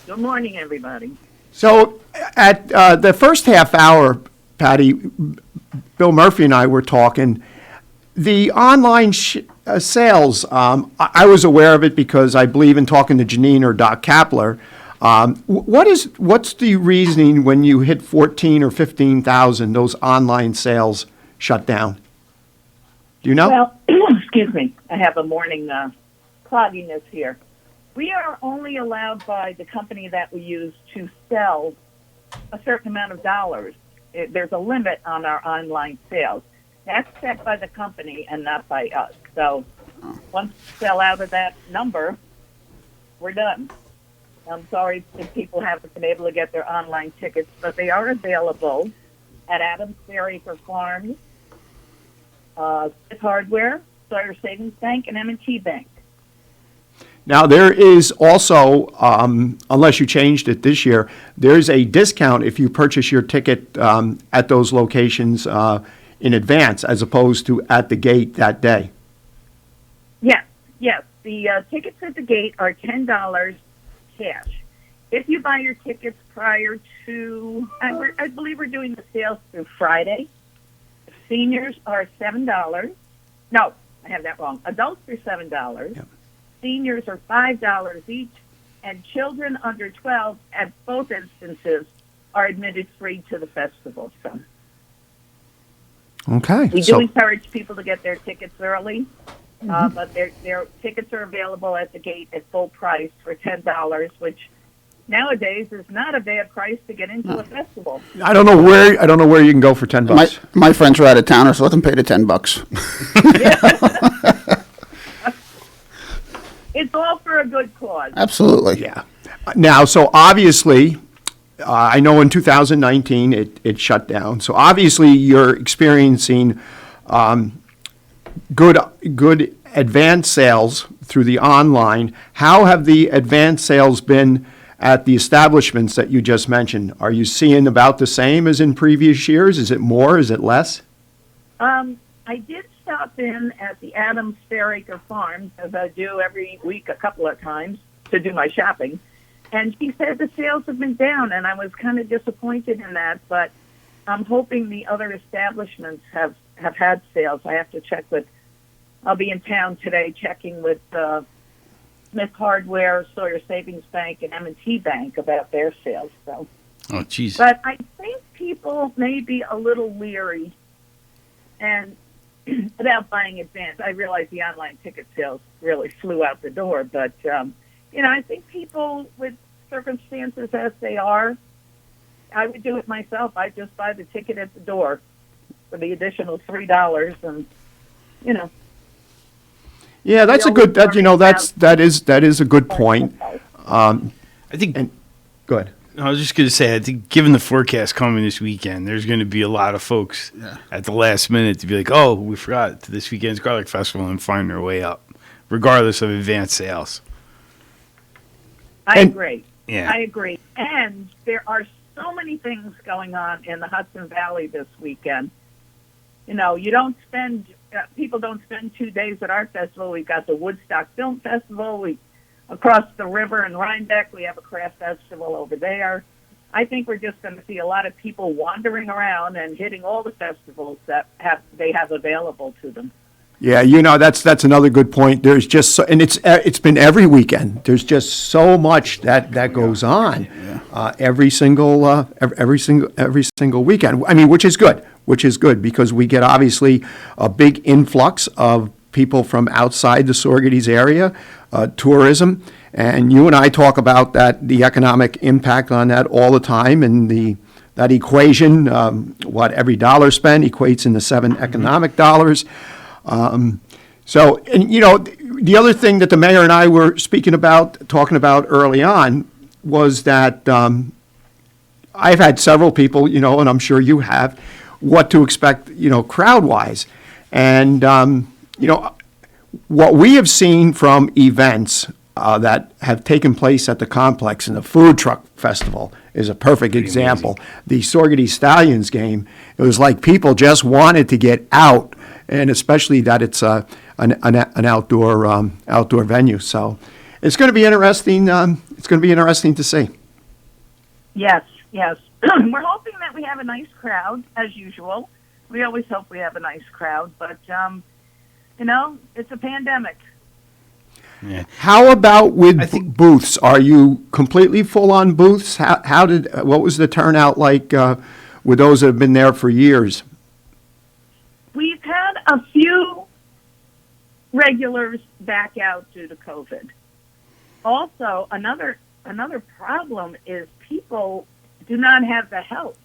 Good morning, everybody.
So at the first half hour, Patty, Bill Murphy and I were talking. The online sales, I was aware of it because I believe in talking to Janine or Doc Kapler. What's the reasoning when you hit 14 or 15,000, those online sales shut down? Do you know?
Well, excuse me. I have a morning clogginess here. We are only allowed by the company that we use to sell a certain amount of dollars. There's a limit on our online sales. That's set by the company and not by us. So once we sell out of that number, we're done. I'm sorry if people haven't been able to get their online tickets, but they are available at Adams Ferry for Farms, Smith Hardware, Sawyer Savings Bank, and M&T Bank.
Now, there is also, unless you changed it this year, there's a discount if you purchase your ticket at those locations in advance as opposed to at the gate that day.
Yes. The tickets at the gate are $10 cash. If you buy your tickets prior to, I believe we're doing the sales through Friday. Seniors are $7. No, I have that wrong. Adults are $7. Yep. Seniors are $5 each, and children under 12 at both instances are admitted free to the festival. So
okay.
We do encourage people to get their tickets early, but their tickets are available at the gate at full price for $10, which nowadays is not a bad price to get into a festival.
I don't know where you can go for $10.
My friends are out of town, so let them pay the $10.
It's all for a good cause.
Absolutely.
Yeah. Now, so obviously, I know in 2019 it shut down. So obviously you're experiencing good advance sales through the online. How have the advance sales been at the establishments that you just mentioned? Are you seeing about the same as in previous years? Is it more? Is it less?
I did stop in at the Adams Ferry Farms, as I do every week a couple of times, to do my shopping. And she said the sales have been down, and I was kind of disappointed in that, but I'm hoping the other establishments have had sales. I have to check I'll be in town today checking with Smith Hardware, Sawyer Savings Bank, and M&T Bank about their sales. So.
Oh, jeez.
But I think people may be a little leery and about buying advance. I realize the online ticket sales really flew out the door, but, I think people with circumstances as they are, I would do it myself. I'd just buy the ticket at the door for the additional $3 and,
Yeah, that's a good, that is a good point.
I think.
Go ahead.
I was just going to say, I think given the forecast coming this weekend, there's going to be a lot of folks at the last minute to be like, oh, we forgot this weekend's Garlic Festival and find their way up, regardless of advanced sales.
I agree.
Yeah.
I agree. And there are so many things going on in the Hudson Valley this weekend. People don't spend 2 days at our festival. We've got the Woodstock Film Festival. Across the river in Rhinebeck, we have a craft festival over there. I think we're just going to see a lot of people wandering around and hitting all the festivals that they have available to them.
Yeah, that's another good point. There's just and it's been every weekend. There's just so much that goes on every single weekend. I mean, which is good because we get obviously a big influx of people from outside the Saugerties area, tourism, and you and I talk about the economic impact on that all the time, and that equation, what every dollar spent equates into 7 economic dollars. The other thing that the mayor and I were talking about early on was that I've had several people, and I'm sure you have, what to expect, crowd-wise. And, what we have seen from events that have taken place at the complex, and the Food Truck Festival is a perfect example. The Saugerties Stallions game, it was like people just wanted to get out, and especially that it's an outdoor venue. So it's going to be interesting. It's going to be interesting to see.
Yes. We're hoping that we have a nice crowd, as usual. We always hope we have a nice crowd, but, it's a pandemic.
Yeah. How about with booths? Are you completely full on booths? What was the turnout like with those that have been there for years?
We've had a few regulars back out due to COVID. Also, another problem is people do not have the help.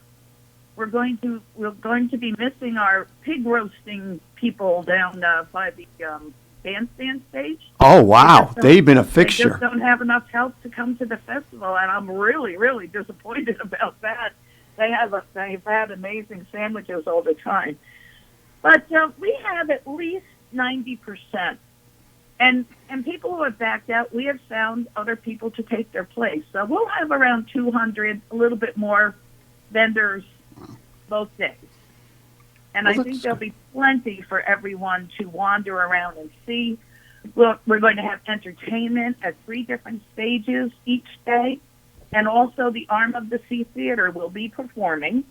We're going to be missing our pig roasting people down by the bandstand stage.
Oh, wow. They've been a fixture.
They just don't have enough help to come to the festival, and I'm really, really disappointed about that. They've had amazing sandwiches all the time. But we have at least 90%. And people who have backed out, we have found other people to take their place. So we'll have around 200, a little bit more vendors both days. And I think there'll be plenty for everyone to wander around and see. We're going to have entertainment at 3 different stages each day. And also the Arm of the Sea Theater will be performing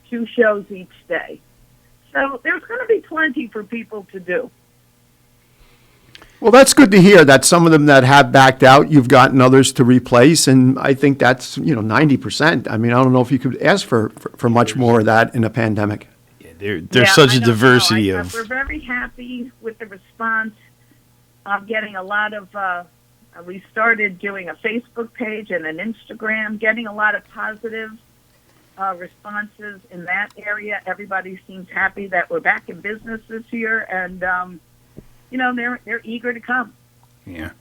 2 shows each day. So there's going to be plenty for people to do.
Well, that's good to hear that some of them that have backed out, you've gotten others to replace, and I think that's 90%. I mean, I don't know if you could ask for much more of that in a pandemic.
There's such a diversity of.
We're very happy with the response. I'm getting a lot of. We started doing a Facebook page and an Instagram, getting a lot of positive responses in that area. Everybody seems happy that we're back in business this year, and they're eager to come.
Yeah,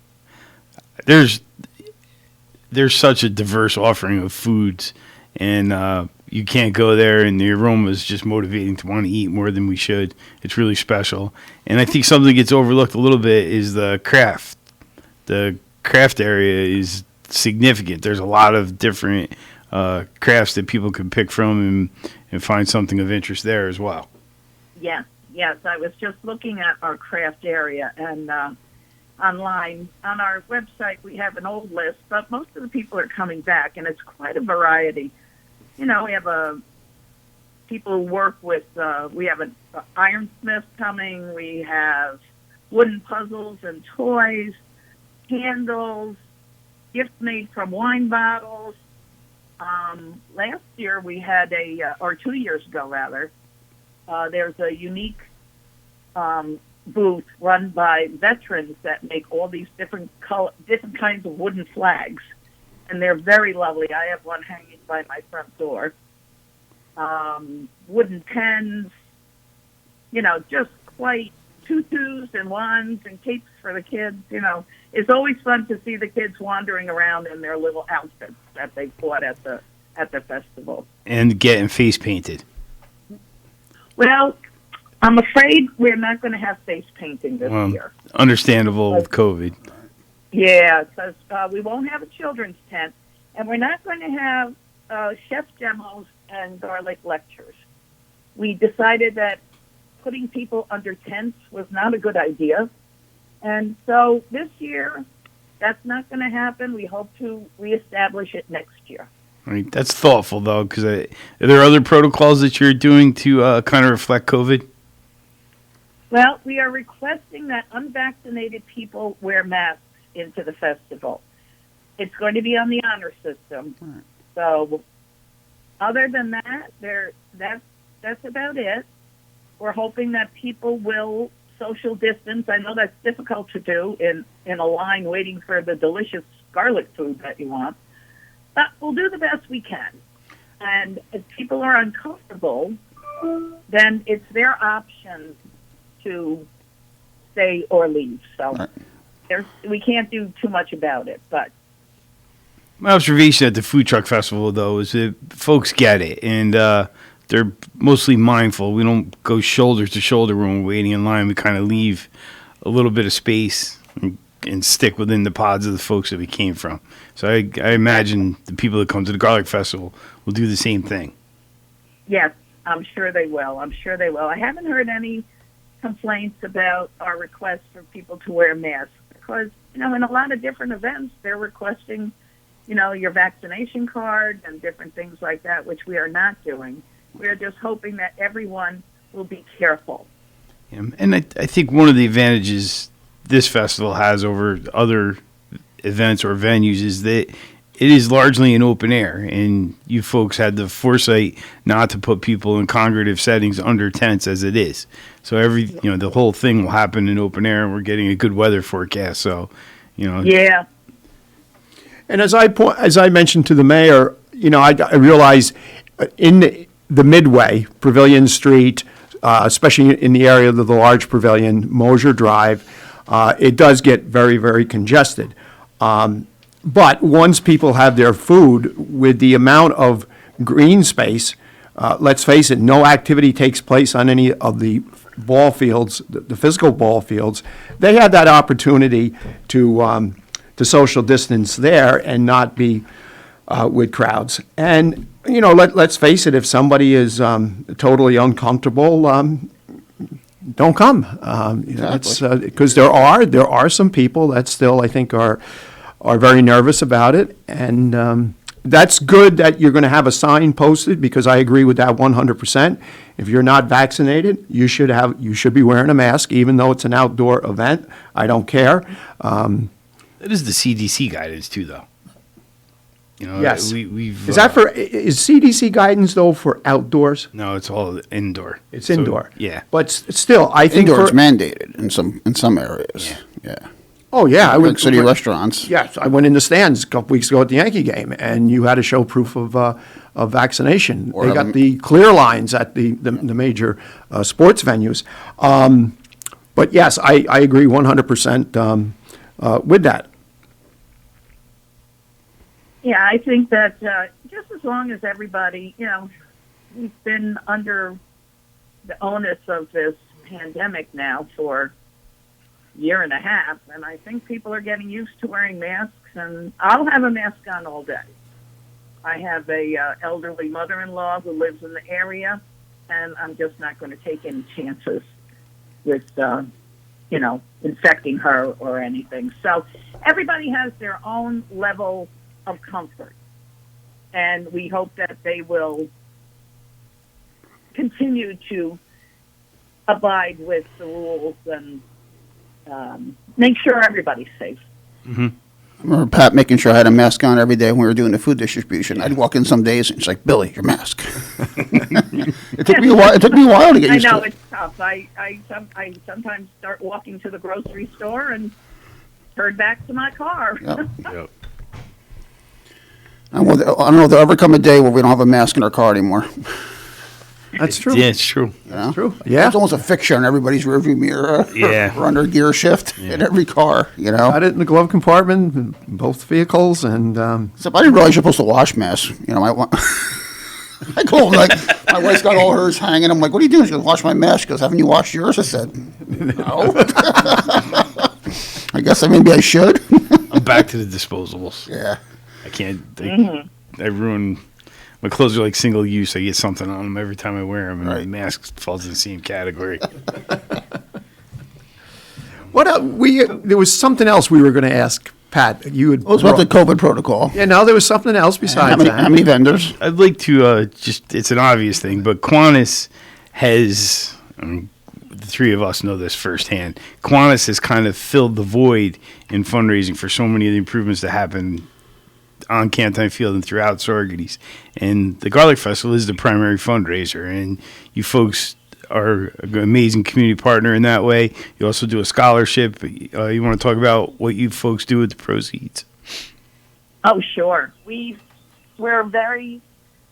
there's such a diverse offering of foods, and you can't go there, and the aroma is just motivating to want to eat more than we should. It's really special, and I think something that gets overlooked a little bit is the craft. The craft area is significant. There's a lot of different crafts that people can pick from and find something of interest there as well.
Yes. I was just looking at our craft area, and online. On our website, we have an old list, but most of the people are coming back, and it's quite a variety. We have people who work with, we have an ironsmith coming, we have wooden puzzles and toys, candles, gifts made from wine bottles. Last year we had or 2 years ago rather, there's a unique booth run by veterans that make all these different kinds of wooden flags, and they're very lovely. I have one hanging by my front door. Wooden pens, just quite tutus and wands and capes for the kids. It's always fun to see the kids wandering around in their little outfits that they bought at the festival.
And getting face painted.
Well, I'm afraid we're not going to have face painting this year.
Understandable with COVID.
Yeah, because we won't have a children's tent, and we're not going to have chef demos and garlic lectures. We decided that putting people under tents was not a good idea, and so this year that's not going to happen. We hope to reestablish it next year.
I mean, that's thoughtful, though, because are there other protocols that you're doing to kind of reflect COVID?
Well, we are requesting that unvaccinated people wear masks into the festival. It's going to be on the honor system. Right. So other than that, that's about it. We're hoping that people will social distance. I know that's difficult to do in a line waiting for the delicious garlic food that you want. But we'll do the best we can. And if people are uncomfortable, then it's their option to stay or leave. So we can't do too much about it. But
my observation at the food truck festival, though, is that folks get it, and they're mostly mindful. We don't go shoulder to shoulder when we're waiting in line. We kind of leave a little bit of space and stick within the pods of the folks that we came from. So I imagine the people that come to the Garlic Festival will do the same thing.
Yes, I'm sure they will. I haven't heard any complaints about our request for people to wear masks because, in a lot of different events, they're requesting, your vaccination card and different things like that, which we are not doing. We're just hoping that everyone will be careful.
Yeah, and I think one of the advantages this festival has over other events or venues is that it is largely an open air, and you folks had the foresight not to put people in congregative settings under tents as it is. So the whole thing will happen in open air, and we're getting a good weather forecast. So,
Yeah.
And as I mentioned to the mayor, I realize in the Midway, Pavilion Street, especially in the area of the large pavilion, Mosier Drive, it does get very, very congested. But once people have their food, with the amount of green space, let's face it, no activity takes place on any of the ball fields, the physical ball fields. They have that opportunity to social distance there and not be with crowds. And, let's face it, if somebody is totally uncomfortable, don't come. That's because there are some people that still, I think, are very nervous about it, and that's good that you're going to have a sign posted, because I agree with that 100%. If you're not vaccinated, you should be wearing a mask, even though it's an outdoor event. I don't care.
That is the CDC guidance too, though.
Yes. Is CDC guidance though for outdoors?
No, it's all indoor.
It's indoor.
Yeah,
but still, I think
indoor is mandated in some areas. Yeah.
Oh yeah, I
went to city restaurants.
Yes, I went in the stands a couple weeks ago at the Yankee game, and you had to show proof of vaccination. They got the clear lines at the major sports venues. But yes, I agree 100% with that.
Yeah, I think that just as long as everybody, we've been under the onus of this pandemic now for a year and a half, and I think people are getting used to wearing masks, and I'll have a mask on all day. I have a elderly mother-in-law who lives in the area, and I'm just not going to take any chances with infecting her or anything. So everybody has their own level of comfort, and we hope that they will continue to abide with the rules and make sure everybody's safe.
Mm-hmm. I remember Pat making sure I had a mask on every day when we were doing the food distribution. I'd walk in some days and she's like, "Billy, your mask." It took me a while. It took me a while to get used to it.
I know, it's tough. I sometimes start walking to the grocery store and turn back to my car.
Yep. Yep. I don't know if there'll ever come a day where we don't have a mask in our car anymore.
That's true.
Yeah, it's true.
That's
true. Yeah.
It's almost a fixture in everybody's rearview mirror.
Yeah.
Or under gear shift in every car,
Got it in the glove compartment in both vehicles, and
Except I didn't realize you're supposed to wash masks. I go home, like, my wife's got all hers hanging. I'm like, "What are you doing?" She goes, "Wash my mask." She goes, "Haven't you washed yours?" I said, "No." I guess maybe I should.
I'm back to the disposables.
Yeah.
I can't. I ruin. My clothes are like single use. I get something on them every time I wear them, and my mask falls in the same category.
There was something else we were going to ask Pat. It
was about the COVID protocol.
Yeah, no, there was something else besides
How many vendors?
I'd like to it's an obvious thing, but Qantas has. The three of us know this firsthand. Qantas has kind of filled the void in fundraising for so many of the improvements that happen on Cantine Field and throughout Saugerties. And the Garlic Festival is the primary fundraiser, and you folks are an amazing community partner in that way. You also do a scholarship. You want to talk about what you folks do with the proceeds?
Oh, sure.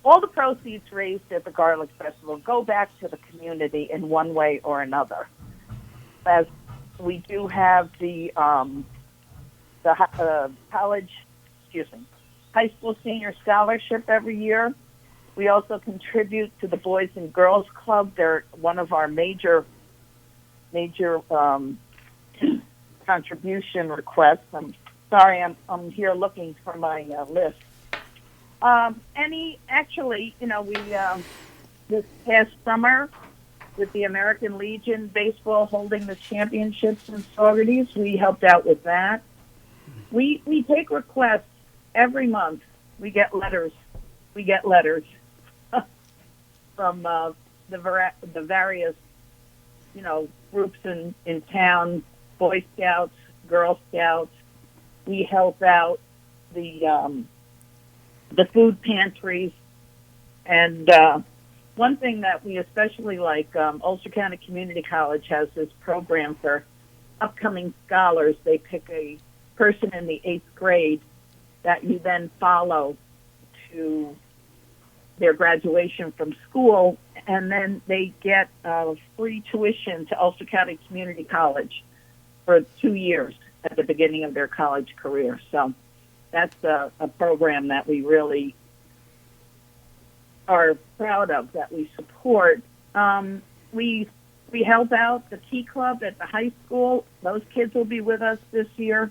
All the proceeds raised at the Garlic Festival go back to the community in one way or another. As we do have the high school senior scholarship every year. We also contribute to the Boys and Girls Club. They're one of our major contribution requests. I'm sorry, I'm here looking for my list. We this past summer with the American Legion baseball holding the championships in Saugerties, we helped out with that. We take requests every month. We get letters from the various groups in town, Boy Scouts, Girl Scouts. We help out the food pantries, and one thing that we especially like, Ulster County Community College has this program for upcoming scholars. They pick a person in the 8th grade that you then follow to their graduation from school, and then they get free tuition to Ulster County Community College for 2 years at the beginning of their college career. So that's a program that we really are proud of, that we support. We help out the Tea Club at the high school. Those kids will be with us this year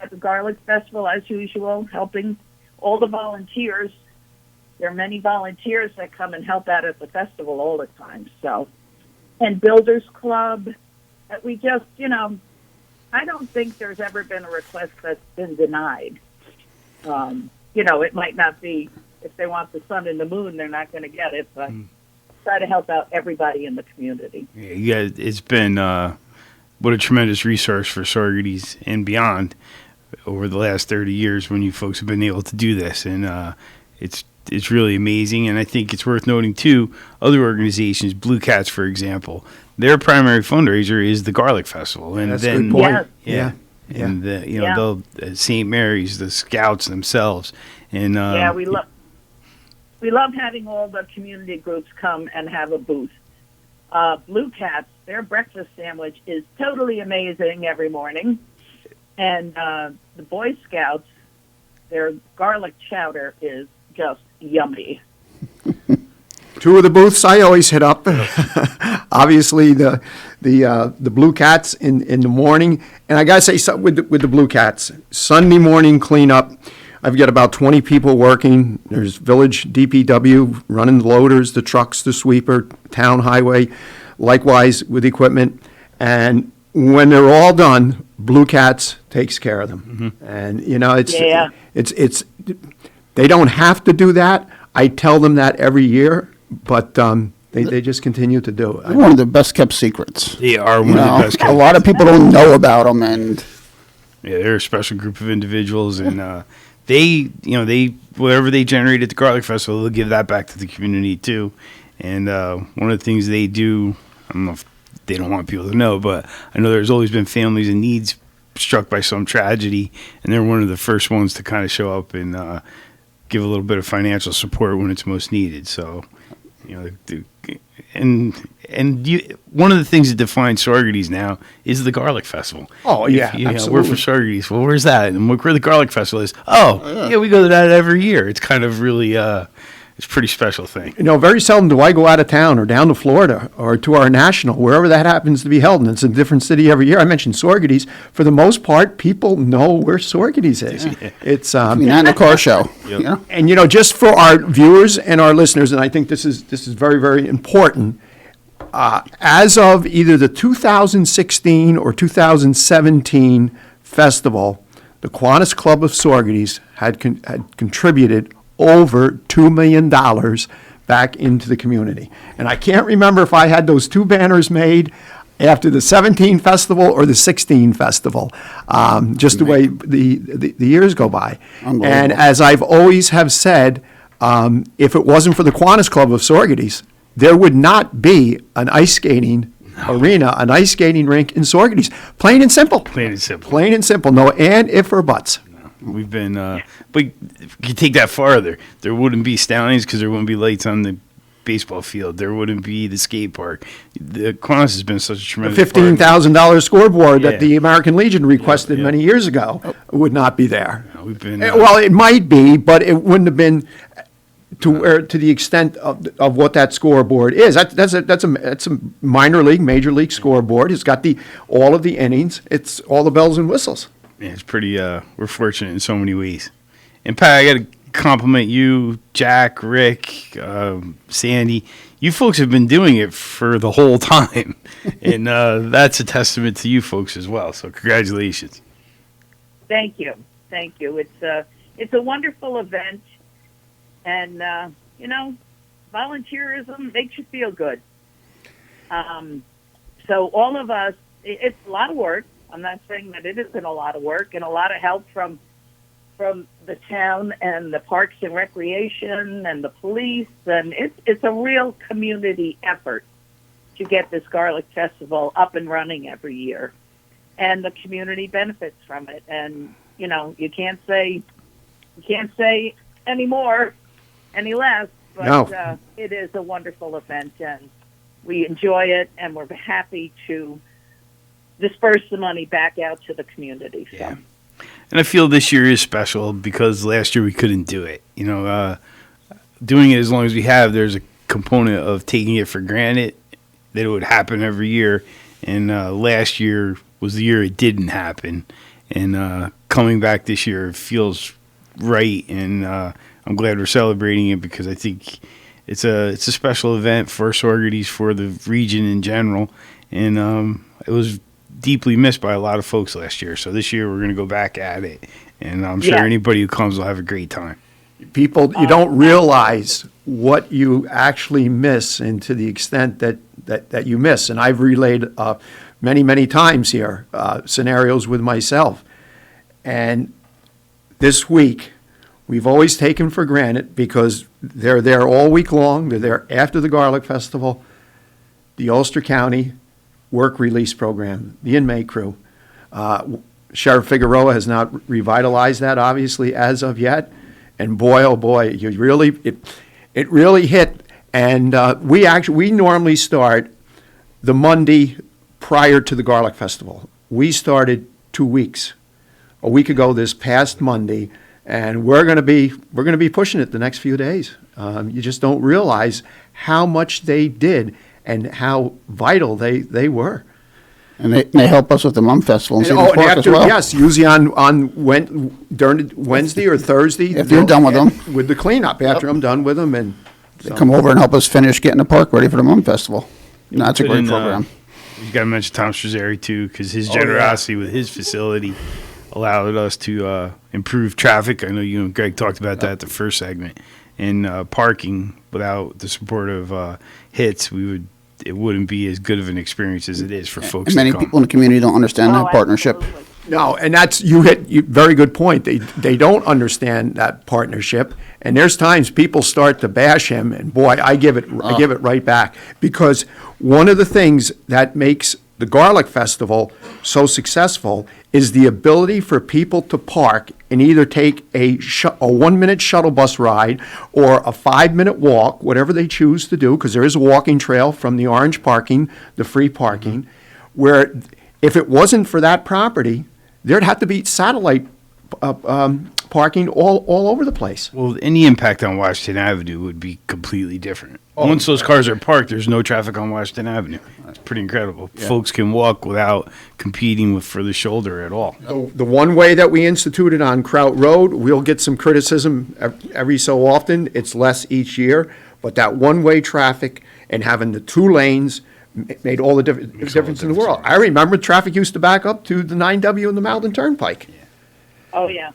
at the Garlic Festival, as usual, helping all the volunteers. There are many volunteers that come and help out at the festival all the time. So, and Builders Club, we just, I don't think there's ever been a request that's been denied. It might not be, if they want the sun and the moon, they're not going to get it, but try to help out everybody in the community.
Yeah, it's been what a tremendous resource for Saugerties and beyond over the last 30 years when you folks have been able to do this, and it's really amazing. And I think it's worth noting too, other organizations, Blue Cats, for example, their primary fundraiser is the Garlic Festival, and
that's
then
a good point.
Yeah. And they'll St. Mary's, the Scouts themselves, and
we love having all the community groups come and have a booth. Blue Cats, their breakfast sandwich is totally amazing every morning, and the Boy Scouts, their garlic chowder is just yummy.
Two of the booths I always hit up. Obviously, the Blue Cats in the morning, and I gotta say something with the Blue Cats. Sunday morning cleanup. I've got about 20 people working. There's village DPW running the loaders, the trucks, the sweeper, town highway, likewise with equipment. And when they're all done, Blue Cats takes care of them. And, it's they don't have to do that. I tell them that every year, but they just continue to do it.
They're one of the best kept secrets.
They are one of the best kept.
A lot of people don't know about them, and
they're a special group of individuals, and they whatever they generate at the Garlic Festival, they'll give that back to the community too. And one of the things they do, I don't know if they don't want people to know, but I know there's always been families in needs struck by some tragedy, and they're one of the first ones to kind of show up and give a little bit of financial support when it's most needed. So, one of the things that defines Saugerties now is the Garlic Festival.
Oh, yeah,
absolutely. We're for Saugerties. Well, where's that? And where the Garlic Festival is? Oh, yeah, we go to that every year. It's kind of really, it's a pretty special thing.
Very seldom do I go out of town or down to Florida or to our national, wherever that happens to be held, and it's a different city every year. I mentioned Saugerties. For the most part, people know where Saugerties is.
Yeah.
It's
not in a car show.
Yep.
Yeah.
And just for our viewers and our listeners, and I think this is very, very important. As of either the 2016 or 2017 festival, the Kiwanis Club of Saugerties had contributed over $2 million back into the community. And I can't remember if I had those two banners made after the 17 festival or the 16 festival, just the way the years go by. And as I've always have said, if it wasn't for the Kiwanis Club of Saugerties, there would not be an ice skating arena, an ice skating rink in Saugerties. Plain and simple.
Plain and simple.
Plain and simple. No and, if, or buts.
We've been, but if you take that farther, there wouldn't be Stallions because there wouldn't be lights on the baseball field. There wouldn't be the skate park. The Kiwanis has been such a tremendous
The $15,000 scoreboard that the American Legion requested many years ago would not be there.
We've been,
well, it might be, but it wouldn't have been to the extent of what that scoreboard is. That's a minor league, major league scoreboard. It's got all of the innings. It's all the bells and whistles.
Yeah, it's pretty. We're fortunate in so many ways. And Pat, I got to compliment you, Jack, Rick, Sandy. You folks have been doing it for the whole time, and that's a testament to you folks as well. So congratulations.
Thank you. It's a wonderful event, and volunteerism makes you feel good. So all of us, it's a lot of work. I'm not saying that it isn't a lot of work, and a lot of help from the town and the Parks and Recreation and the police, and it's a real community effort to get this Garlic Festival up and running every year, and the community benefits from it. And you can't say any more, any less, but
no.
It is a wonderful event, and we enjoy it, and we're happy to disperse the money back out to the community. So.
Yeah. And I feel this year is special because last year we couldn't do it. Doing it as long as we have, there's a component of taking it for granted that it would happen every year. And last year was the year it didn't happen. And coming back this year feels right. And I'm glad we're celebrating it because I think it's a special event for Saugerties, for the region in general. And it was deeply missed by a lot of folks last year. So this year we're going to go back at it. And I'm sure anybody who comes will have a great time.
People, you don't realize what you actually miss, and to the extent that you miss. And I've relayed many, many times here scenarios with myself. And this week, we've always taken for granted because they're there all week long. They're there after the Garlic Festival, the Ulster County Work Release Program, the inmate crew. Sheriff Figueroa has not revitalized that, obviously, as of yet. And boy, oh boy, it really hit. And we normally start the Monday prior to the Garlic Festival. We started 2 weeks, a week ago this past Monday, and we're going to be pushing it the next few days. You just don't realize how much they did and how vital they were.
And they help us with the Mum Festival in Cedar Park as well.
Yes, usually during Wednesday or Thursday.
If you're done with them.
With the cleanup, after I'm done with them.
They come over and help us finish getting the park ready for the Mum Festill. That's a great program.
You got to mention Tom Strazzeri too, because his generosity with his facility allowed us to improve traffic. I know you and Greg talked about that at the first segment. And parking, without the support of HITS, it wouldn't be as good of an experience as it is for folks.
And many people in the community don't understand that partnership.
Absolutely.
No, and that's very good point. They don't understand that partnership, and there's times people start to bash him, and boy, I give it right back, because one of the things that makes the Garlic Festival so successful is the ability for people to park and either take a 1-minute shuttle bus ride or a 5-minute walk, whatever they choose to do, because there is a walking trail from the orange parking, the free parking, where if it wasn't for that property, there'd have to be satellite parking all over the place.
Well, any impact on Washington Avenue would be completely different. Once those cars are parked, there's no traffic on Washington Avenue. It's pretty incredible.
Yeah.
Folks can walk without competing for the shoulder at all.
The one way that we instituted on Kraut Road, we'll get some criticism every so often. It's less each year, but that one-way traffic and having the 2 lanes made all the difference in the world. I remember traffic used to back up to the 9W and the Malden Turnpike.
Oh, yeah.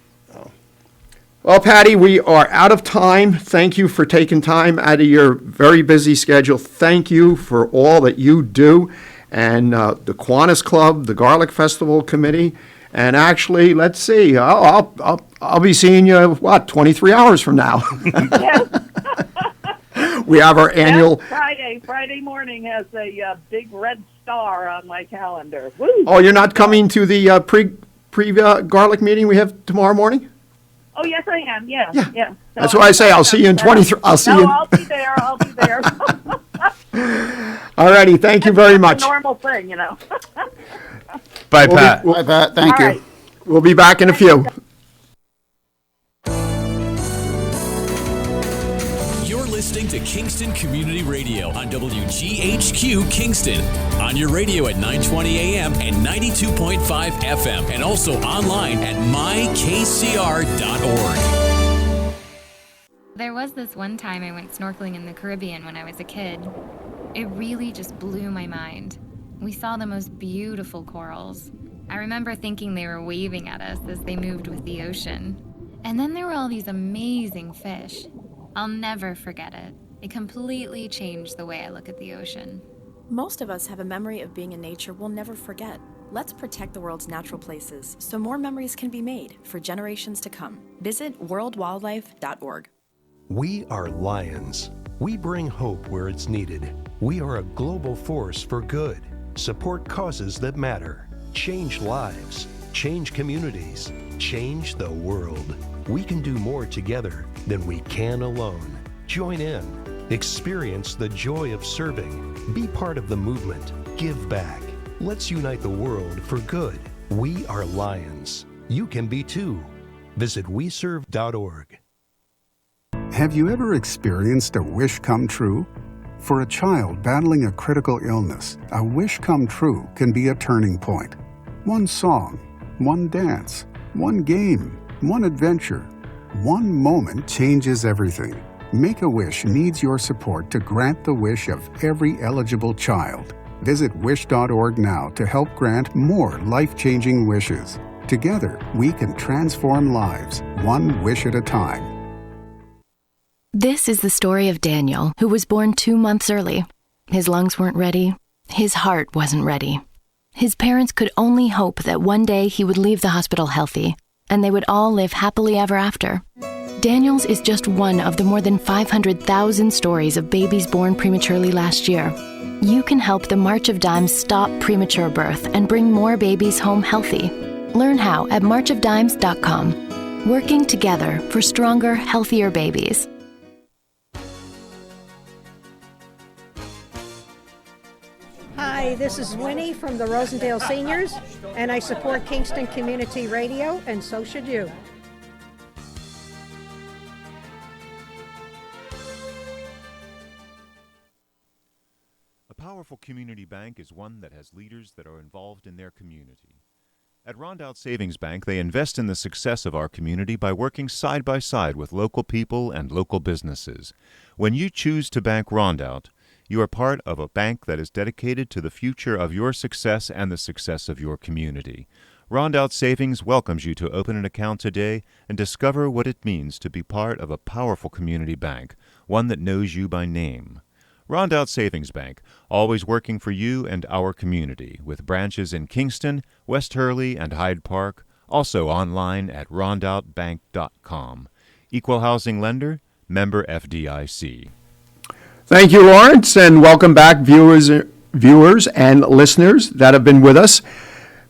Well, Patty, we are out of time. Thank you for taking time out of your very busy schedule. Thank you for all that you do. And the Kiwanis Club, the Garlic Festival Committee, and actually, let's see, I'll be seeing you, 23 hours from now.
Yes.
We have our annual...
Friday morning has a big red star on my calendar. Woo!
Oh, you're not coming to the pre-garlic meeting we have tomorrow morning?
Oh, yes, I am. Yeah. So
That's why I say I'll see you in 23.
I'll be there. I'll be there.
All righty. Thank you very much.
It's a normal thing, you know.
Bye, Pat.
Bye, Pat. Thank you.
Right.
We'll be back in a few.
You're listening to Kingston Community Radio on WGHQ Kingston. On your radio at 920 AM and 92.5 FM, and also online at mykcr.org.
There was this one time I went snorkeling in the Caribbean when I was a kid. It really just blew my mind. We saw the most beautiful corals. I remember thinking they were waving at us as they moved with the ocean. And then there were all these amazing fish. I'll never forget it. It completely changed the way I look at the ocean.
Most of us have a memory of being in nature we'll never forget. Let's protect the world's natural places so more memories can be made for generations to come. Visit worldwildlife.org.
We are Lions. We bring hope where it's needed. We are a global force for good. Support causes that matter. Change lives. Change communities. Change the world. We can do more together than we can alone. Join in. Experience the joy of serving. Be part of the movement. Give back. Let's unite the world for good. We are Lions. You can be too. Visit weserve.org.
Have you ever experienced a wish come true? For a child battling a critical illness, a wish come true can be a turning point. One song, one dance, one game, one adventure, one moment changes everything. Make-A-Wish needs your support to grant the wish of every eligible child. Visit wish.org now to help grant more life-changing wishes. Together, we can transform lives, one wish at a time.
This is the story of Daniel, who was born 2 months early. His lungs weren't ready. His heart wasn't ready. His parents could only hope that one day he would leave the hospital healthy, and they would all live happily ever after. Daniel's is just one of the more than 500,000 stories of babies born prematurely last year. You can help the March of Dimes stop premature birth and bring more babies home healthy. Learn how at marchofdimes.com. Working together for stronger, healthier babies.
Hi, this is Winnie from the Rosendale Seniors, and I support Kingston Community Radio, and so should you.
A powerful community bank is one that has leaders that are involved in their community. At Rondout Savings Bank, they invest in the success of our community by working side by side with local people and local businesses. When you choose to bank Rondout, You are part of a bank that is dedicated to the future of your success and the success of your community. Rondout Savings welcomes you to open an account today and discover what it means to be part of a powerful community bank, one that knows you by name. Rondout Savings Bank, always working for you and our community, with branches in Kingston, West Hurley, and Hyde Park, also online at rondoutbank.com. Equal housing lender, member FDIC.
Thank you, Lawrence, and welcome back, viewers and listeners that have been with us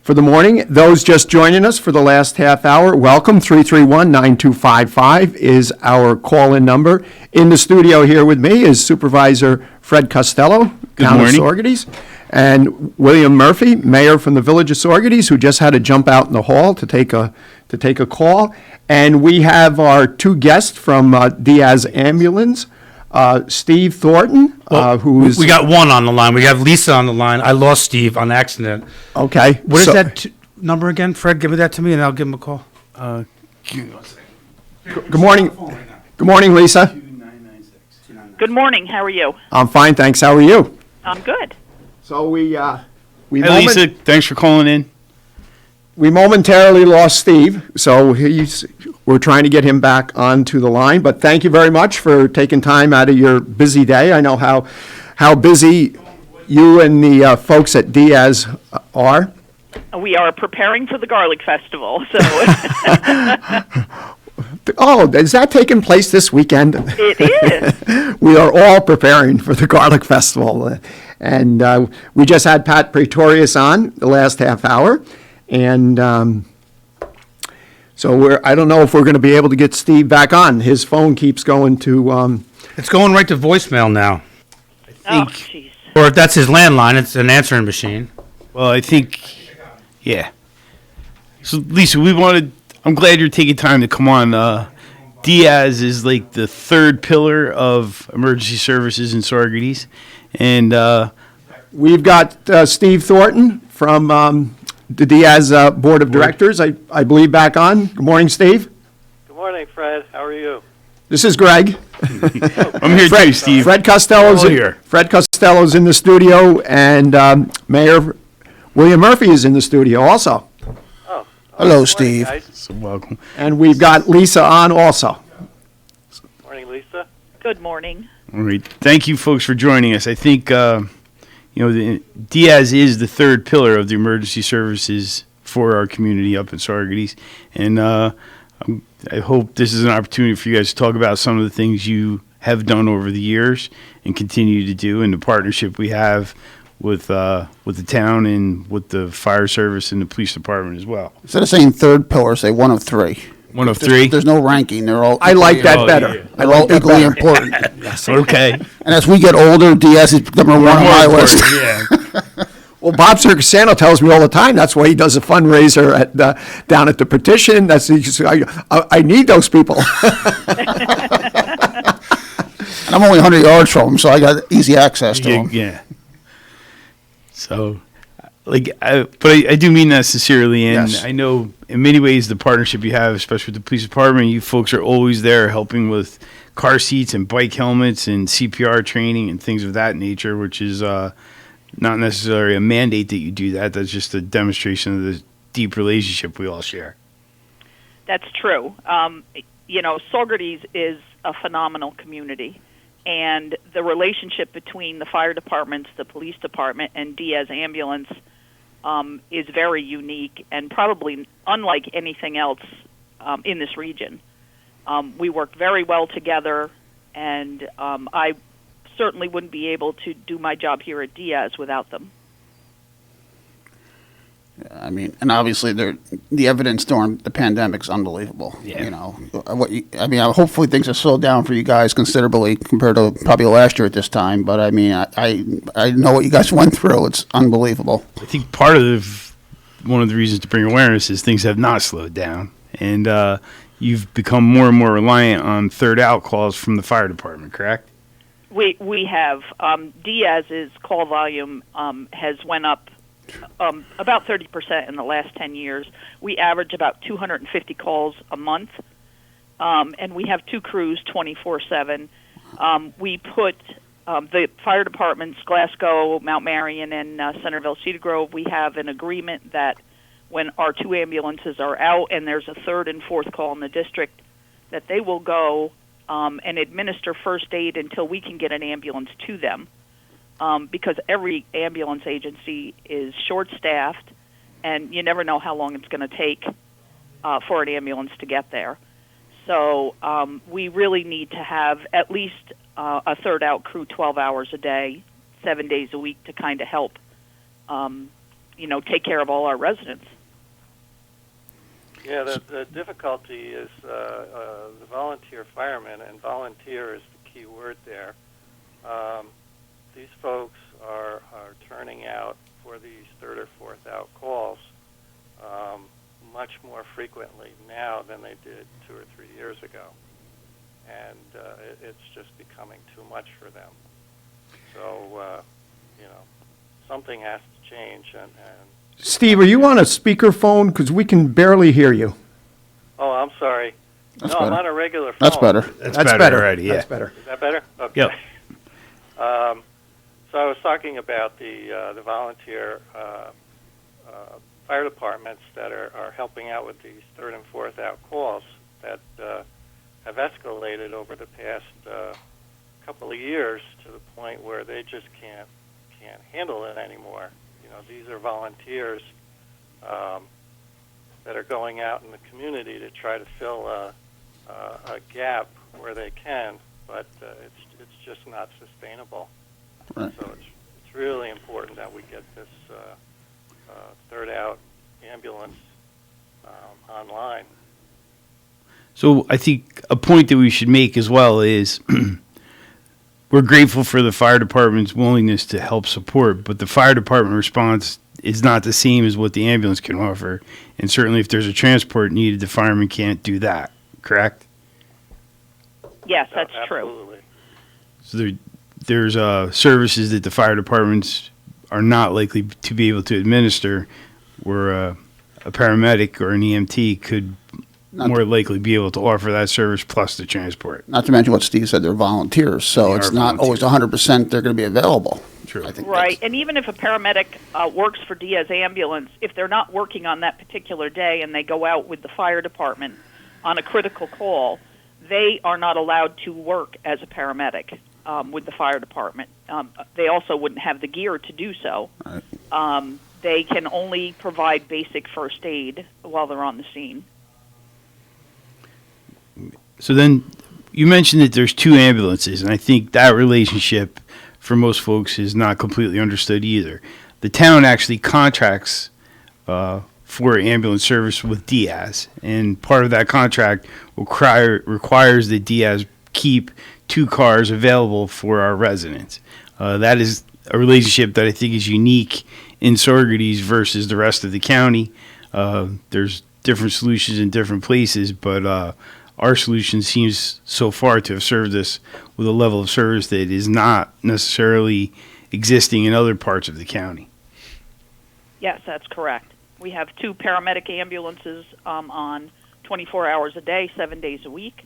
for the morning. Those just joining us for the last half hour, welcome. 331-9255 is our call-in number. In the studio here with me is Supervisor Fred Costello, Town of Saugerties, and William Murphy, Mayor from the Village of Saugerties, who just had to jump out in the hall to take a call. And we have our two guests from Diaz Ambulance, Steve Thornton, who is...
We got one on the line. We have Lisa on the line. I lost Steve on accident.
Okay.
What is that number again, Fred? Give me that to me, and I'll give him a call.
Good morning. Good morning, Lisa.
Good morning. How are you?
I'm fine, thanks. How are you?
I'm good.
So we
Hey, Lisa, thanks for calling in.
We momentarily lost Steve, so we're trying to get him back onto the line. But thank you very much for taking time out of your busy day. I know how busy you and the folks at Diaz are.
We are preparing for the Garlic Festival. So.
Oh, is that taking place this weekend?
It is.
We are all preparing for the Garlic Festival. And we just had Pat Pretorious on the last half hour. And so I don't know if we're going to be able to get Steve back on. His phone keeps going to...
It's going right to voicemail now.
I think.
Or if that's his landline, it's an answering machine.
Well, I think, yeah. So, Lisa, I'm glad you're taking time to come on. Diaz is like the third pillar of emergency services in Saugerties. And
we've got Steve Thornton from the Diaz Board of Directors, I believe, back on. Good morning, Steve.
Good morning, Fred. How are you?
This is Greg.
I'm here too, Steve.
Fred Costello's
here.
Fred Costello's in the studio, and Mayor William Murphy is in the studio also.
Oh.
Hello, Steve.
So welcome.
And we've got Lisa on also.
Morning, Lisa.
Good morning.
All right. Thank you, folks, for joining us. I think, Diaz is the third pillar of the emergency services for our community up in Saugerties. And I hope this is an opportunity for you guys to talk about some of the things you have done over the years and continue to do, and the partnership we have with the town and with the fire service and the police department as well.
Instead of saying third pillar, say one of three.
One of three?
There's no ranking. They're all.
I like that better.
Yeah.
I like that
equally
better.
important.
Yes.
Okay.
And as we get older, Diaz is number one on my list.
Yeah.
Well, Bob Circusano tells me all the time that's why he does a fundraiser down at the Petition. I need those people.
And I'm only 100 yards from him, so I got easy access to him.
Yeah. So, but I do mean that sincerely, and
Yes.
I know in many ways the partnership you have, especially with the police department, you folks are always there helping with car seats and bike helmets and CPR training and things of that nature, which is not necessarily a mandate that you do that. That's just a demonstration of the deep relationship we all share.
That's true. Saugerties is a phenomenal community, and the relationship between the fire departments, the police department, and Diaz Ambulance is very unique and probably unlike anything else in this region. We work very well together, and I certainly wouldn't be able to do my job here at Diaz without them.
I mean, and obviously the evidence during the pandemic is unbelievable.
Yeah.
Hopefully things have slowed down for you guys considerably compared to probably last year at this time. But I mean, I know what you guys went through. It's unbelievable.
I think one of the reasons to bring awareness is things have not slowed down, and you've become more and more reliant on third out calls from the fire department, correct?
We have. Diaz's call volume has went up about 30% in the last 10 years. We average about 250 calls a month, and we have two crews 24/7. We put the fire departments, Glasgow, Mount Marion, and Centerville, Cedar Grove, we have an agreement that when our 2 ambulances are out and there's a 3rd and 4th call in the district, that they will go and administer first aid until we can get an ambulance to them, because every ambulance agency is short-staffed, and you never know how long it's going to take for an ambulance to get there. So we really need to have at least a 3rd out crew 12 hours a day, 7 days a week to kind of help, take care of all our residents.
Yeah, the difficulty is the volunteer firemen, and volunteer is the key word there. These folks are turning out for these 3rd or 4th out calls much more frequently now than they did 2 or 3 years ago. And it's just becoming too much for them. So, something has to change. And
Steve, are you on a speakerphone? Because we can barely hear you.
Oh, I'm sorry.
That's
no,
better.
I'm on a regular phone.
That's better.
That's better
already, yeah.
That's better.
Is that better? Okay.
Yep.
So I was talking about the volunteer fire departments that are helping out with these 3rd and 4th out calls that have escalated over the past couple of years to the point where they just can't handle it anymore. These are volunteers that are going out in the community to try to fill a gap where they can, but it's just not sustainable.
Right.
So it's really important that we get this 3rd out ambulance online.
So I think a point that we should make as well is we're grateful for the fire department's willingness to help support, but the fire department response is not the same as what the ambulance can offer. And certainly if there's a transport needed, the fireman can't do that, correct?
Yes, that's true.
Absolutely.
So there's services that the fire departments are not likely to be able to administer where a paramedic or an EMT could more likely be able to offer that service plus the transport.
Not to mention what Steve said, they're volunteers, so
They
it's
are
not always 100% they're going to be available.
True.
I think
Right, and even if a paramedic works for Diaz Ambulance, if they're not working on that particular day and they go out with the fire department on a critical call, they are not allowed to work as a paramedic with the fire department. They also wouldn't have the gear to do so.
Right.
They can only provide basic first aid while they're on the scene.
So then you mentioned that there's 2 ambulances, and I think that relationship for most folks is not completely understood either. The town actually contracts for ambulance service with Diaz, and part of that contract requires that Diaz keep 2 cars available for our residents. That is a relationship that I think is unique in Saugerties versus the rest of the county. There's different solutions in different places, but our solution seems so far to have served us with a level of service that is not necessarily existing in other parts of the county.
Yes, that's correct. We have 2 paramedic ambulances on 24 hours a day, 7 days a week.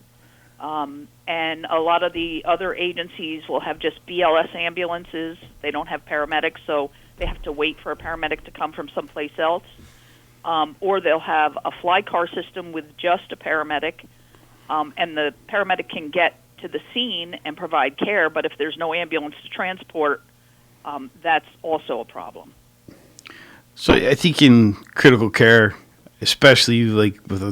And a lot of the other agencies will have just BLS ambulances. They don't have paramedics, so they have to wait for a paramedic to come from someplace else. Or they'll have a fly car system with just a paramedic, and the paramedic can get to the scene and provide care, but if there's no ambulance to transport, that's also a problem.
So I think in critical care, especially like with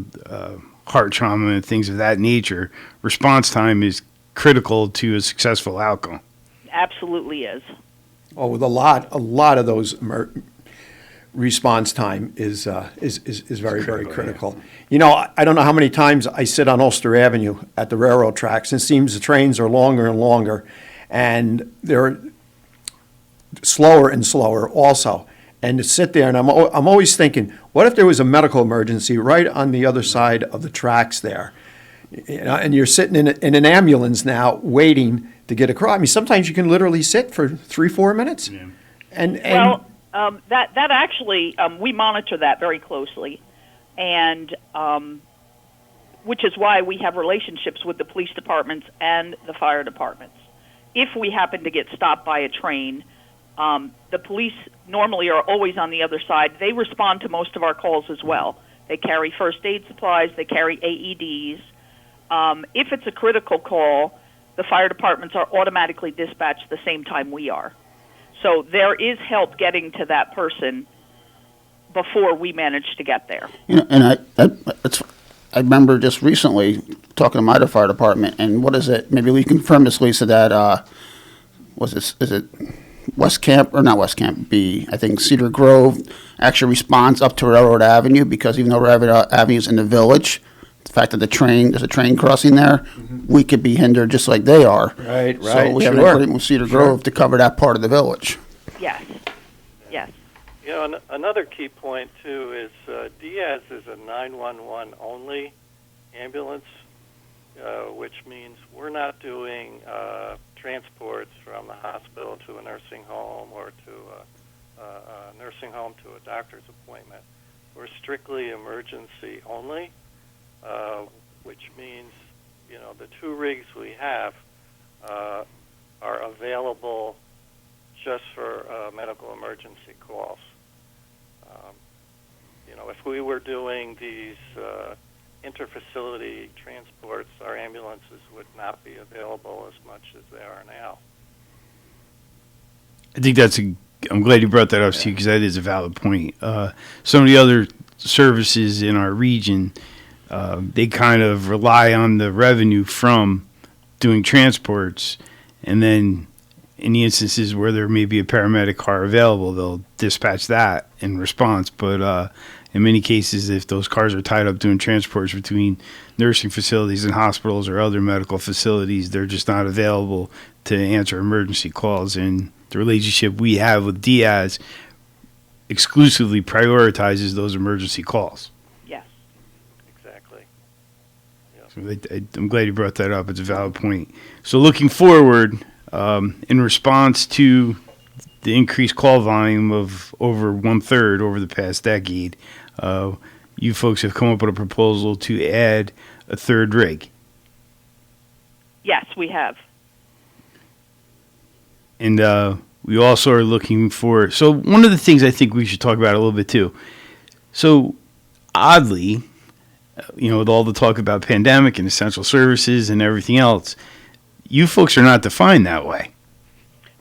heart trauma and things of that nature, response time is critical to a successful outcome.
Absolutely is.
Oh, with a lot of those response time is very, very critical. I don't know how many times I sit on Ulster Avenue at the railroad tracks, and it seems the trains are longer and longer, and they're slower and slower also. And to sit there, and I'm always thinking, what if there was a medical emergency right on the other side of the tracks there? And you're sitting in an ambulance now waiting to get across. I mean, sometimes you can literally sit for 3-4 minutes. Yeah.
That actually, we monitor that very closely, and which is why we have relationships with the police departments and the fire departments. if we happen to get stopped by a train, the police normally are always on the other side. They respond to most of our calls as well. They carry first aid supplies. They carry AEDs. If it's a critical call, the fire departments are automatically dispatched the same time we are. So there is help getting to that person before we manage to get there.
And I remember just recently talking to my fire department, and what is it? Maybe we confirm this, Lisa, that is it West Camp, or not West Camp, I think Cedar Grove actually responds up to Railroad Avenue, because even though Railroad Avenue is in the village, the fact that there's a train crossing there, we could be hindered just like they are.
Right.
So we have an agreement with Cedar Grove to cover that part of the village.
Yes.
Another key point, too, is Diaz is a 911 only ambulance, which means we're not doing transports from the hospital to a nursing home or to a nursing home to a doctor's appointment. We're strictly emergency only, which means, the 2 rigs we have are available just for medical emergency calls. If we were doing these interfacility transports, our ambulances would not be available as much as they are now.
I think I'm glad you brought that up, Steve, because that is a valid point. Some of the other services in our region, they kind of rely on the revenue from doing transports, and then in the instances where there may be a paramedic car available, they'll dispatch that in response. But in many cases, if those cars are tied up doing transports between nursing facilities and hospitals or other medical facilities, they're just not available to answer emergency calls. And the relationship we have with Diaz exclusively prioritizes those emergency calls.
Yes.
Exactly.
So I'm glad you brought that up. It's a valid point. So looking forward, in response to the increased call volume of over 1/3 over the past decade, you folks have come up with a proposal to add a 3rd rig.
Yes, we have.
And we also are looking for... So one of the things I think we should talk about a little bit too. So oddly, with all the talk about pandemic and essential services and everything else, you folks are not defined that way.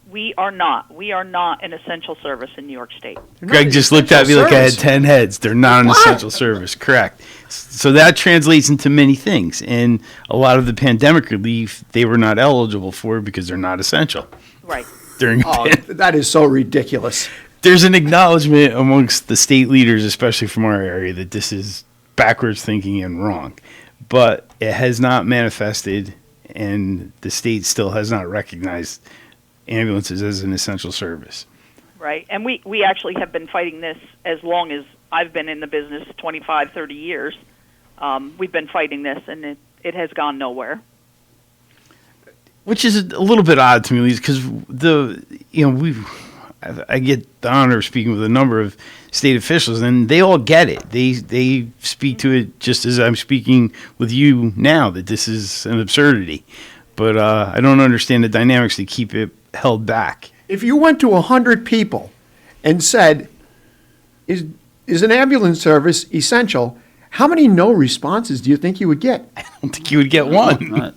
We are not. We are not an essential service in New York State.
Greg just looked at me like I had 10 heads. They're not an essential service. Correct. So that translates into many things. And a lot of the pandemic relief, they were not eligible for because they're not essential.
Right.
That is so ridiculous.
There's an acknowledgement amongst the state leaders, especially from our area, that this is backwards thinking and wrong. But it has not manifested, and the state still has not recognized ambulances as an essential service.
Right. And we actually have been fighting this as long as I've been in the business, 25, 30 years. We've been fighting this, and it has gone nowhere.
Which is a little bit odd to me, because I get the honor of speaking with a number of state officials, and they all get it. They speak to it just as I'm speaking with you now, that this is an absurdity. But I don't understand the dynamics that keep it held back.
If you went to 100 people and said, is an ambulance service essential, how many no responses do you think you would get?
I don't think you would get one.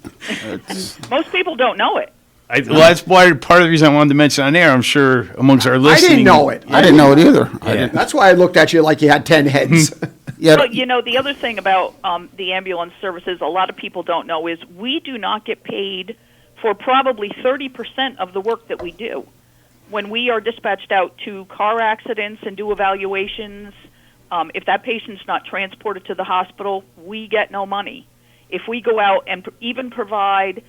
Most people don't know it.
That's why part of the reason I wanted to mention on air, I'm sure amongst our listening.
I didn't know it.
I didn't know it either.
That's why I looked at you like you had 10 heads.
Well, the other thing about the ambulance services a lot of people don't know is we do not get paid for probably 30% of the work that we do. When we are dispatched out to car accidents and do evaluations, if that patient's not transported to the hospital, we get no money. If we go out and even provide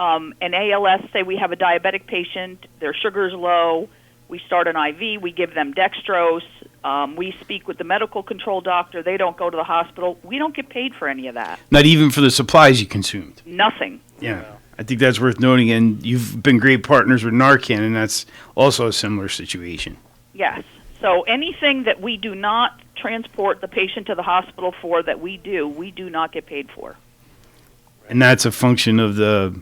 an ALS, say we have a diabetic patient, their sugar's low, we start an IV, we give them dextrose, we speak with the medical control doctor, they don't go to the hospital, we don't get paid for any of that.
Not even for the supplies you consumed.
Nothing.
Yeah. I think that's worth noting, and you've been great partners with Narcan, and that's also a similar situation.
Yes. So anything that we do not transport the patient to the hospital for that we do not get paid for.
And that's a function of the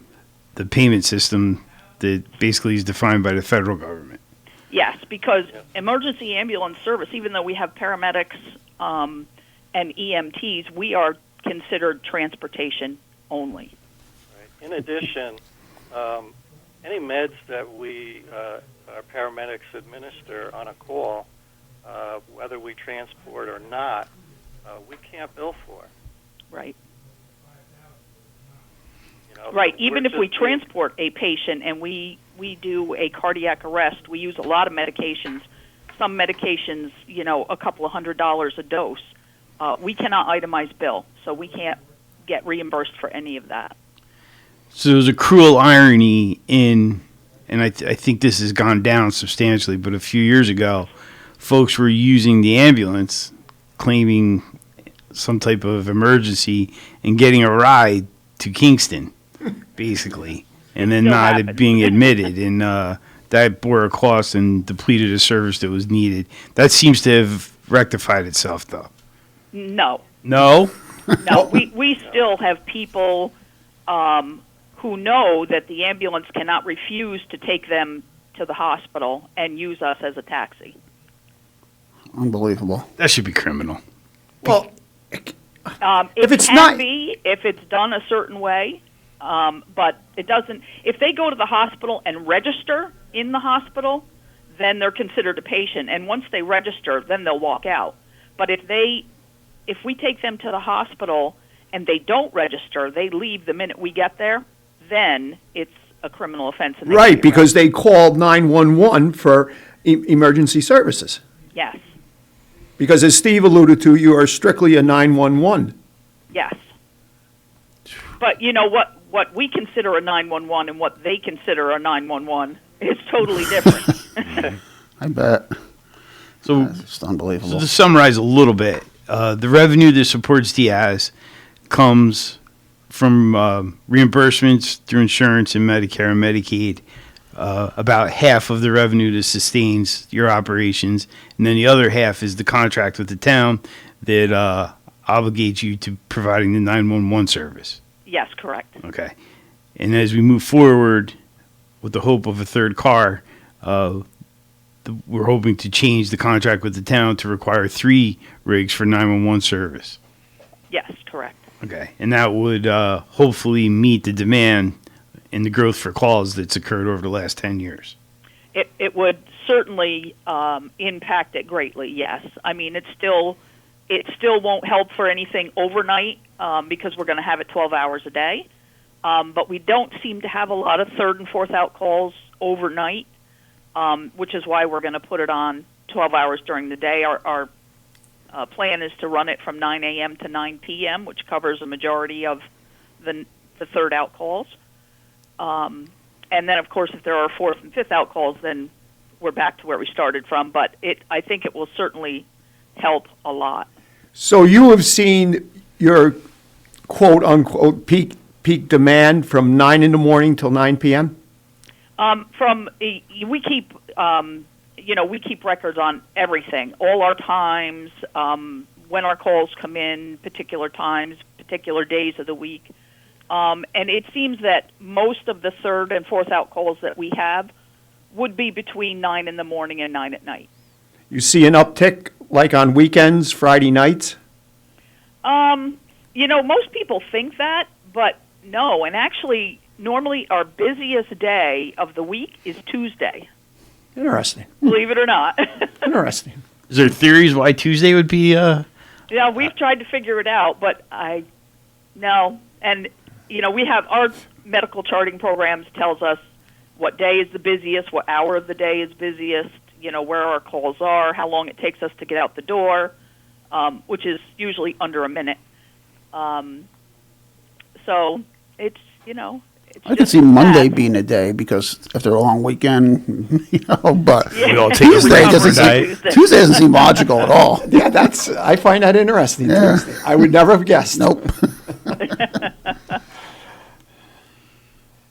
payment system that basically is defined by the federal government.
Yes, because emergency ambulance service, even though we have paramedics and EMTs, we are considered transportation only.
Right. In addition, any meds that our paramedics administer on a call, whether we transport or not, we can't bill for.
Right.
Right.
Even if we transport a patient and we do a cardiac arrest, we use a lot of medications. Some medications, a couple of $100 a dose. We cannot itemize bill, so we can't get reimbursed for any of that.
So there's a cruel irony in, and I think this has gone down substantially, but a few years ago, folks were using the ambulance, claiming some type of emergency, and getting a ride to Kingston, basically, and then not being admitted, and that bore a cost and depleted a service that was needed. That seems to have rectified itself, though.
No.
No?
No, we still have people who know that the ambulance cannot refuse to take them to the hospital and use us as a taxi.
Unbelievable.
That should be criminal.
Well,
If it's done a certain way, but it doesn't. If they go to the hospital and register in the hospital, then they're considered a patient, and once they register, then they'll walk out. But if we take them to the hospital and they don't register, they leave the minute we get there, then it's a criminal offense. And
Right, because they called 911 for emergency services.
Yes.
Because as Steve alluded to, you are strictly a 911.
Yes. But what we consider a 911 and what they consider a 911 is totally different.
I bet.
So
it's just unbelievable.
So to summarize a little bit, the revenue that supports Diaz comes from reimbursements through insurance and Medicare and Medicaid. About half of the revenue that sustains your operations, and then the other half is the contract with the town that obligates you to providing the 911 service.
Yes, correct.
Okay. And as we move forward with the hope of a third car, we're hoping to change the contract with the town to require 3 rigs for 911 service.
Yes, correct.
Okay. And that would hopefully meet the demand and the growth for calls that's occurred over the last 10 years.
It would certainly impact it greatly, yes. I mean, it still won't help for anything overnight because we're going to have it 12 hours a day. But we don't seem to have a lot of third and fourth out calls overnight, which is why we're going to put it on 12 hours during the day. Our plan is to run it from 9 a.m. to 9 p.m., which covers a majority of the third out calls. And then, of course, if there are fourth and fifth out calls, then we're back to where we started from. But I think it will certainly help a lot.
So you have seen your quote-unquote peak demand from 9 in the morning till 9 p.m.?
We keep records on everything, all our times, when our calls come in, particular times, particular days of the week. And it seems that most of the third and fourth out calls that we have would be between 9 in the morning and 9 at night.
You see an uptick like on weekends, Friday nights?
Most people think that, but no. And actually, normally our busiest day of the week is Tuesday.
Interesting.
Believe it or not.
Interesting.
Is there theories why Tuesday would be?
Yeah, we've tried to figure it out, but no. And we have our medical charting programs tells us what day is the busiest, what hour of the day is busiest, where our calls are, how long it takes us to get out the door, which is usually under a minute. So it's,
I could see Monday being a day because after a long weekend, but
we all take
Tuesday doesn't seem logical at all.
Yeah, I find that interesting.
Yeah.
I would never have guessed.
Nope.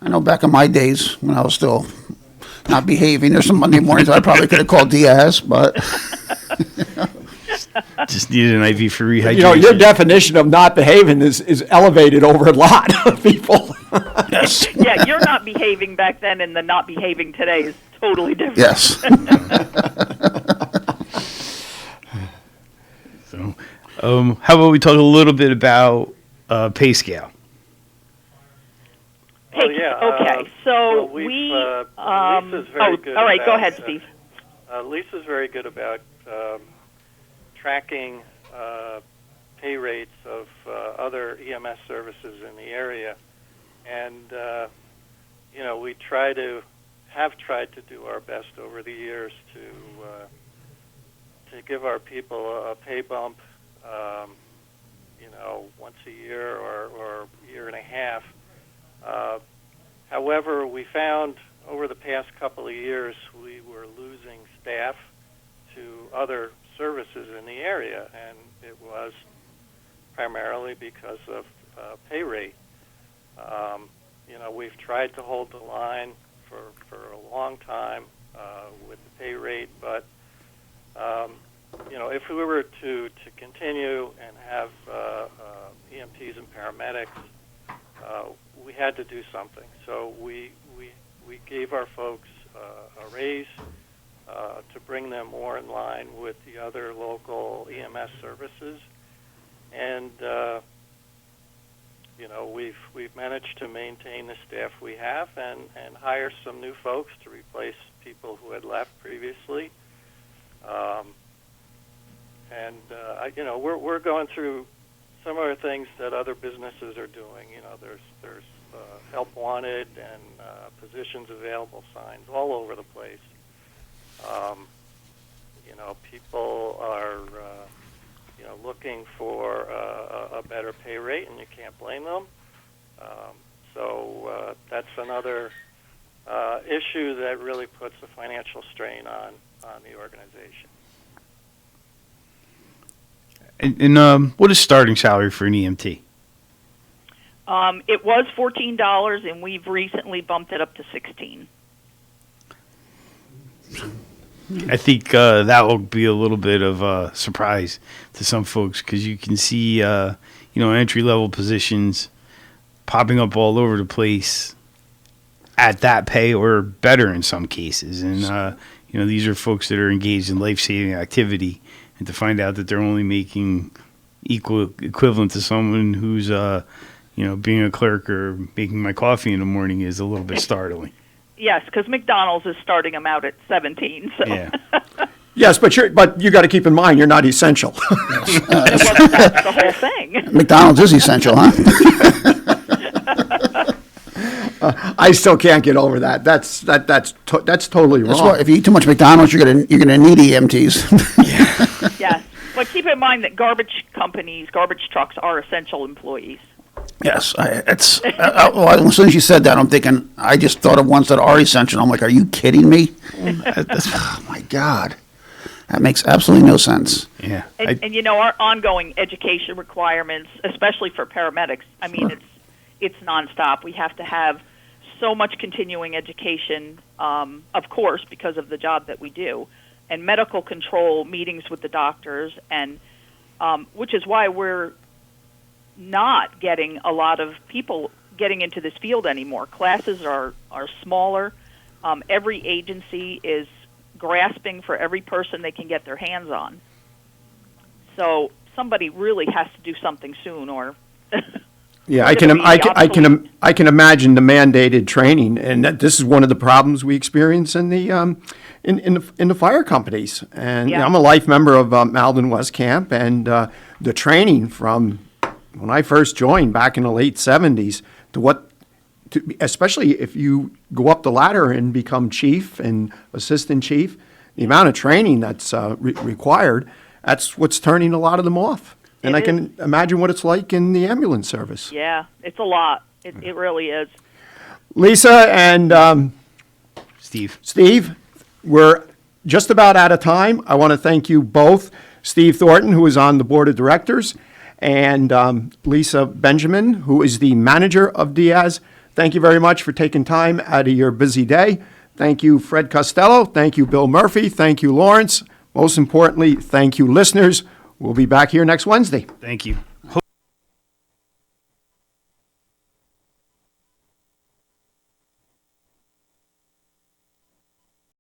I know back in my days when I was still not behaving, there's some Monday mornings I probably could have called Diaz, but
just needed an IV for rehydration.
Your definition of not behaving is elevated over a lot of people.
Yes.
Yeah, you're not behaving back then, and the not behaving today is totally different.
Yes.
So, how about we talk a little bit about pay scale?
Okay, so
well, Lisa's very good
all right, go
about,
ahead, Steve.
Lisa's very good about tracking pay rates of other EMS services in the area, and we have tried to do our best over the years to give our people a pay bump, once a year or year and a half. However, we found over the past couple of years we were losing staff to other services in the area, and it was primarily because of pay rate. We've tried to hold the line for a long time with the pay rate, but if we were to continue and have EMTs and paramedics, we had to do something. So we gave our folks a raise to bring them more in line with the other local EMS services, and we've managed to maintain the staff we have and hire some new folks to replace people who had left previously. We're going through similar things that other businesses are doing. There's help wanted and positions available signs all over the place. People are looking for a better pay rate, and you can't blame them. So that's another issue that really puts a financial strain on the organization.
And what is starting salary for an EMT?
It was $14, and we've recently bumped it up to $16.
I think that will be a little bit of a surprise to some folks, because you can see, entry-level positions popping up all over the place at that pay or better in some cases. And, these are folks that are engaged in life-saving activity, and to find out that they're only making equivalent to someone who's, being a clerk or making my coffee in the morning is a little bit startling.
Yes, because McDonald's is starting them out at 17. So.
Yeah.
Yes, but you got to keep in mind you're not essential.
That's the whole thing.
McDonald's is essential, huh?
I still can't get over that. That's totally wrong.
That's why if you eat too much McDonald's, you're gonna need EMTs.
Yes, but keep in mind that garbage trucks are essential employees.
Yes, as soon as you said that, I'm thinking, I just thought of ones that are essential. I'm like, are you kidding me? Oh, my God. That makes absolutely no sense.
Yeah.
And our ongoing education requirements, especially for paramedics, I mean, it's nonstop. We have to have so much continuing education, of course, because of the job that we do, and medical control meetings with the doctors, and which is why we're not getting a lot of people getting into this field anymore. Classes are smaller. Every agency is grasping for every person they can get their hands on. So somebody really has to do something soon, or
yeah, I can imagine the mandated training, and this is one of the problems we experience in the in the fire companies. And I'm a life member of Malden West Camp, and the training from when I first joined back in the late 70s especially if you go up the ladder and become chief and assistant chief, the amount of training that's required, that's what's turning a lot of them off. And I can imagine what it's like in the ambulance service.
Yeah, it's a lot. It really is.
Lisa and
Steve,
we're just about out of time. I want to thank you both, Steve Thornton, who is on the board of directors, and Lisa Benjamin, who is the manager of Diaz. Thank you very much for taking time out of your busy day. Thank you, Fred Costello. Thank you, Bill Murphy. Thank you, Lawrence. Most importantly, thank you, listeners. We'll be back here next Wednesday.
Thank you.